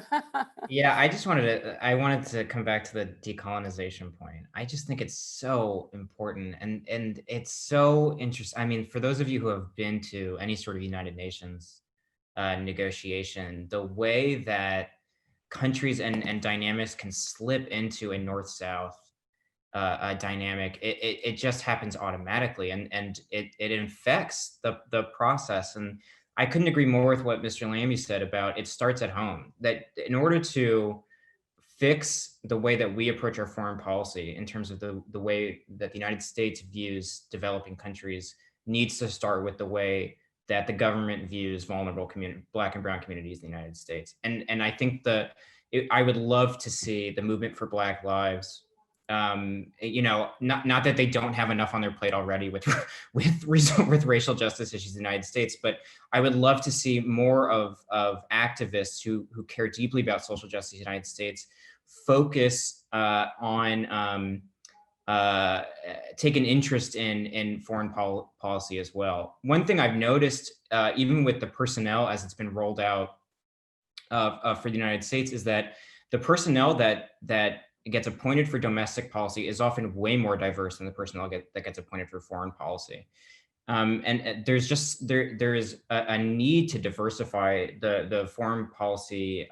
Speaker 7: Yeah, I wanted to come back to the decolonization point. I just think it's so important, and it's so interesting. I mean, for those of you who have been to any sort of United Nations negotiation, the way that countries and dynamics can slip into a north-south dynamic, it just happens automatically, and it infects the process. And I couldn't agree more with what Mr. Lamy said about it starts at home, that in order to fix the way that we approach our foreign policy in terms of the way that the United States views developing countries needs to start with the way that the government views vulnerable Black and brown communities in the United States. And I think I would love to see the movement for Black lives, not that they don't have enough on their plate already with racial justice issues in the United States, but I would love to see more of activists who care deeply about social justice in the United States focus on take an interest in foreign policy as well. One thing I've noticed, even with the personnel as it's been rolled out for the United States, is that the personnel that gets appointed for domestic policy is often way more diverse than the personnel that gets appointed for foreign policy. And there's just there is a need to diversify the foreign policy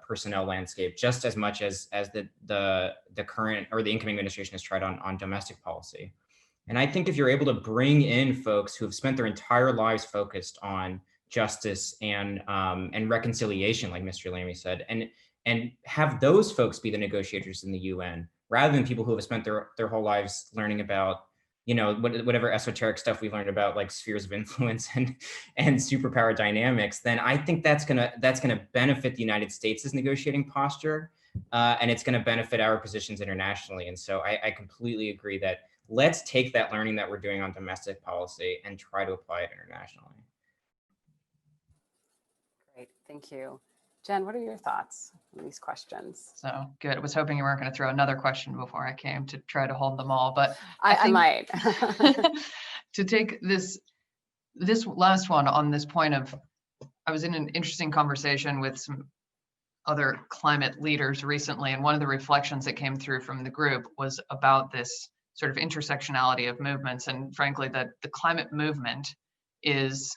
Speaker 7: personnel landscape just as much as the current or the incoming administration has tried on domestic policy. And I think if you're able to bring in folks who have spent their entire lives focused on justice and reconciliation, like Mr. Lamy said, and have those folks be the negotiators in the UN, rather than people who have spent their whole lives learning about, whatever esoteric stuff we learned about, like spheres of influence and superpower dynamics, then I think that's gonna benefit the United States' negotiating posture, and it's gonna benefit our positions internationally. And so I completely agree that let's take that learning that we're doing on domestic policy and try to apply it internationally.
Speaker 2: Great, thank you. Jen, what are your thoughts on these questions?
Speaker 3: So good. I was hoping you weren't going to throw another question before I came to try to hold them all, but
Speaker 2: I might.
Speaker 3: To take this last one on this point of, I was in an interesting conversation with some other climate leaders recently, and one of the reflections that came through from the group was about this sort of intersectionality of movements, and frankly, that the climate movement is,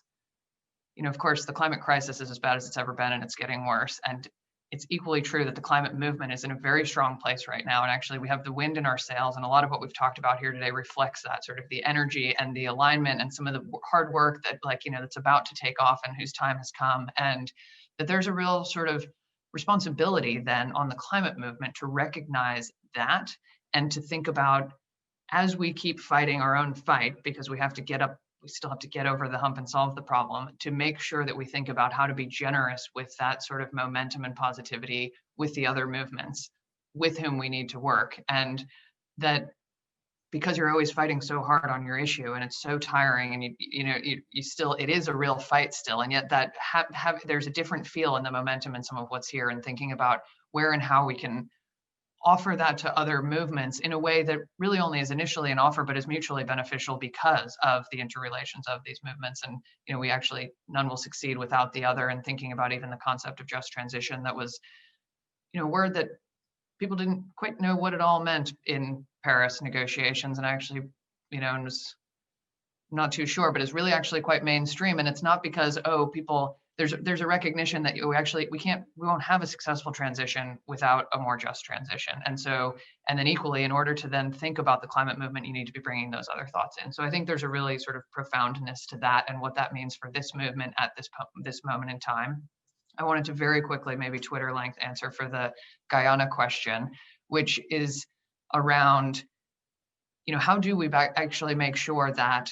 Speaker 3: of course, the climate crisis is as bad as it's ever been, and it's getting worse. And it's equally true that the climate movement is in a very strong place right now. And actually, we have the wind in our sails, and a lot of what we've talked about here today reflects that, sort of the energy and the alignment and some of the hard work that, that's about to take off and whose time has come. And that there's a real sort of responsibility then on the climate movement to recognize that and to think about, as we keep fighting our own fight, because we still have to get over the hump and solve the problem, to make sure that we think about how to be generous with that sort of momentum and positivity with the other movements with whom we need to work. And that, because you're always fighting so hard on your issue and it's so tiring, and you still, it is a real fight still, and yet that there's a different feel in the momentum and some of what's here, and thinking about where and how we can offer that to other movements in a way that really only is initially an offer, but is mutually beneficial because of the interrelations of these movements. And, we actually, none will succeed without the other. And thinking about even the concept of just transition, that was, a word that people didn't quite know what it all meant in Paris negotiations. And actually, and was not too sure, but it's really actually quite mainstream. And it's not because, people, there's a recognition that we won't have a successful transition without a more just transition. And then equally, in order to then think about the climate movement, you need to be bringing those other thoughts in. So I think there's a really sort of profoundness to that and what that means for this movement at this moment in time. I wanted to very quickly, maybe Twitter length answer for the Guyana question, which is around, how do we actually make sure that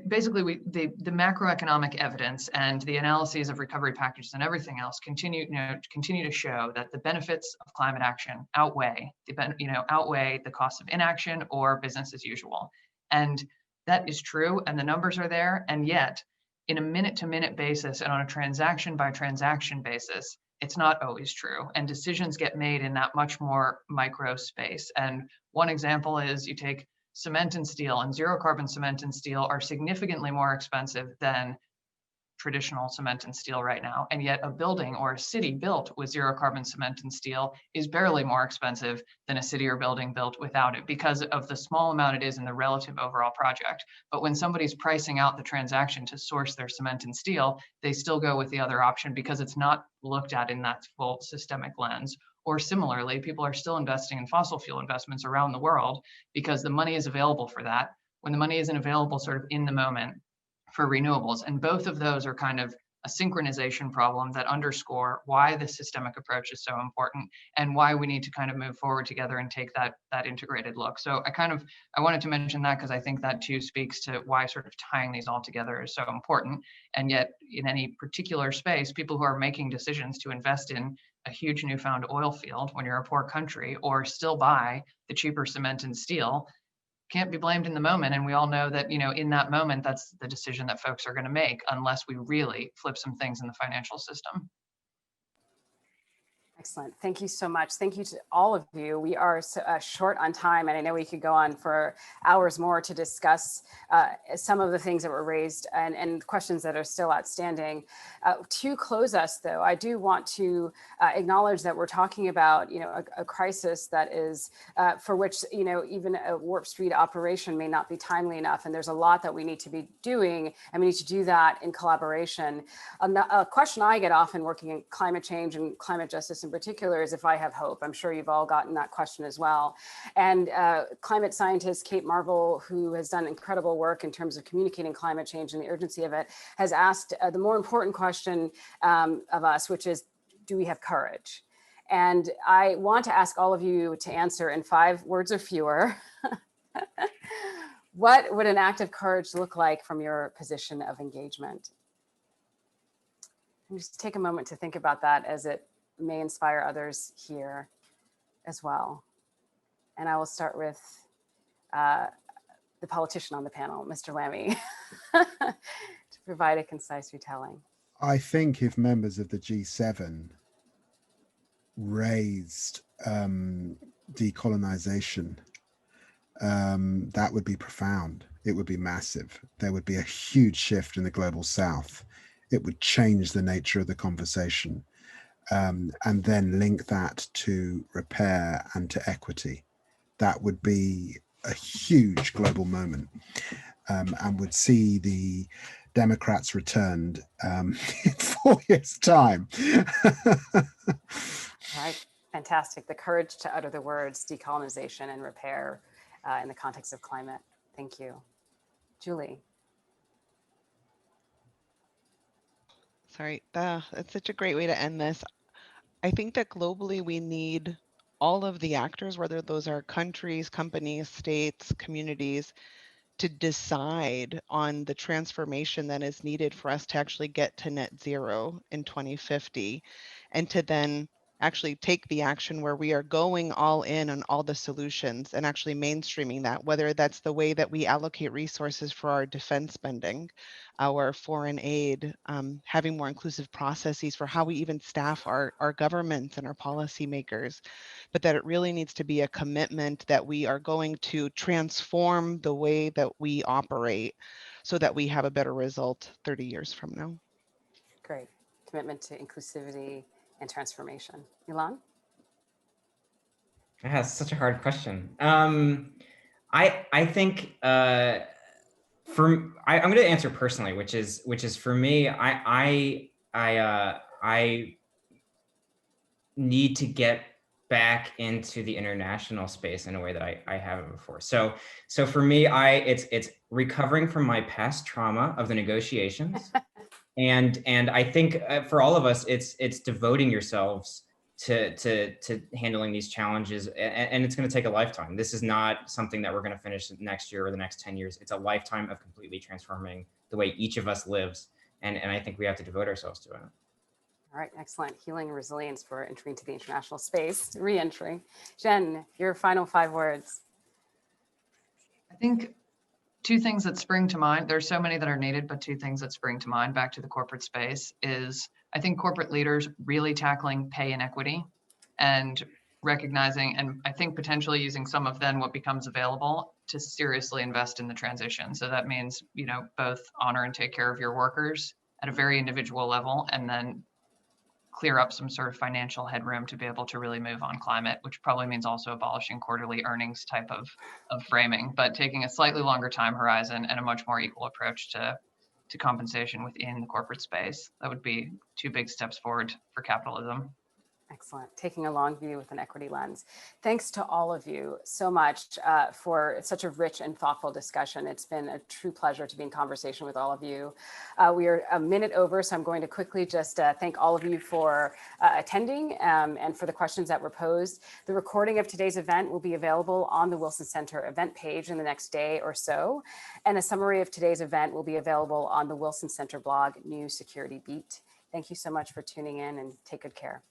Speaker 3: basically the macroeconomic evidence and the analyses of recovery packages and everything else continue to show that the benefits of climate action outweigh the costs of inaction or business as usual. And that is true, and the numbers are there. And yet, in a minute-to-minute basis and on a transaction-by-transaction basis, it's not always true. And decisions get made in that much more micro space. And one example is, you take cement and steel, and zero carbon cement and steel are significantly more expensive than traditional cement and steel right now. And yet a building or a city built with zero carbon cement and steel is barely more expensive than a city or building built without it, because of the small amount it is in the relative overall project. But when somebody's pricing out the transaction to source their cement and steel, they still go with the other option because it's not looked at in that full systemic lens. Or similarly, people are still investing in fossil fuel investments around the world because the money is available for that, when the money isn't available sort of in the moment for renewables. And both of those are kind of a synchronization problem that underscore why the systemic approach is so important and why we need to kind of move forward together and take that integrated look. So I wanted to mention that because I think that too speaks to why sort of tying these all together is so important. And yet, in any particular space, people who are making decisions to invest in a huge newfound oil field when you're a poor country, or still buy the cheaper cement and steel, can't be blamed in the moment. And we all know that, in that moment, that's the decision that folks are going to make unless we really flip some things in the financial system.
Speaker 2: Excellent. Thank you so much. Thank you to all of you. We are short on time, and I know we could go on for hours more to discuss some of the things that were raised and questions that are still outstanding. To close us, though, I do want to acknowledge that we're talking about, a crisis that is for which, even a warp speed operation may not be timely enough. And there's a lot that we need to be doing, and we need to do that in collaboration. A question I get often working in climate change and climate justice in particular is if I have hope. I'm sure you've all gotten that question as well. And climate scientist Kate Marvel, who has done incredible work in terms of communicating climate change and the urgency of it, has asked the more important question of us, which is, do we have courage? And I want to ask all of you to answer in 5 words or fewer. What would an act of courage look like from your position of engagement? And just take a moment to think about that, as it may inspire others here as well. And I will start with the politician on the panel, Mr. Lamy, to provide a concise retelling.
Speaker 6: I think if members of the G7 raised decolonization, that would be profound. It would be massive. There would be a huge shift in the global South. It would change the nature of the conversation. and then link that to repair and to equity. That would be a huge global moment, and would see the Democrats returned in 4 years' time.
Speaker 2: All right, fantastic. The courage to utter the words decolonization and repair in the context of climate. Thank you. Julie.
Speaker 4: Sorry, that's such a great way to end this. I think that globally we need all of the actors, whether those are countries, companies, states, communities, to decide on the transformation that is needed for us to actually get to net zero in 2050, and to then actually take the action where we are going all in on all the solutions and actually mainstreaming that, whether that's the way that we allocate resources for our defense spending, our foreign aid, having more inclusive processes for how we even staff our governments and our policymakers, but that it really needs to be a commitment that we are going to transform the way that we operate so that we have a better result 30 years from now.
Speaker 2: Great. Commitment to inclusivity and transformation. Ilan?
Speaker 7: That's such a hard question. I think I'm going to answer personally, which is for me, I need to get back into the international space in a way that I haven't before. So for me, it's recovering from my past trauma of the negotiations. And I think for all of us, it's devoting yourselves to handling these challenges, and it's going to take a lifetime. This is not something that we're going to finish next year or the next 10 years. It's a lifetime of completely transforming the way each of us lives, and I think we have to devote ourselves to it.
Speaker 2: All right, excellent. Healing resilience for entering to the international space, re-entering. Jen, your final 5 words.
Speaker 3: I think 2 things that spring to mind, there's so many that are needed, but 2 things that spring to mind back to the corporate space is, I think corporate leaders really tackling pay inequity and recognizing, and I think potentially using some of then what becomes available to seriously invest in the transition. So that means, both honor and take care of your workers at a very individual level, and then clear up some sort of financial headroom to be able to really move on climate, which probably means also abolishing quarterly earnings type of framing, but taking a slightly longer time horizon and a much more equal approach to compensation within the corporate space. That would be 2 big steps forward for capitalism.
Speaker 2: Excellent. Taking a long view with an equity lens. Thanks to all of you so much for such a rich and thoughtful discussion. It's been a true pleasure to be in conversation with all of you. We are a minute over, so I'm going to quickly just thank all of you for attending and for the questions that were posed. The recording of today's event will be available on the Wilson Center event page in the next day or so. And a summary of today's event will be available on the Wilson Center blog, New Security Beat. Thank you so much for tuning in, and take good care.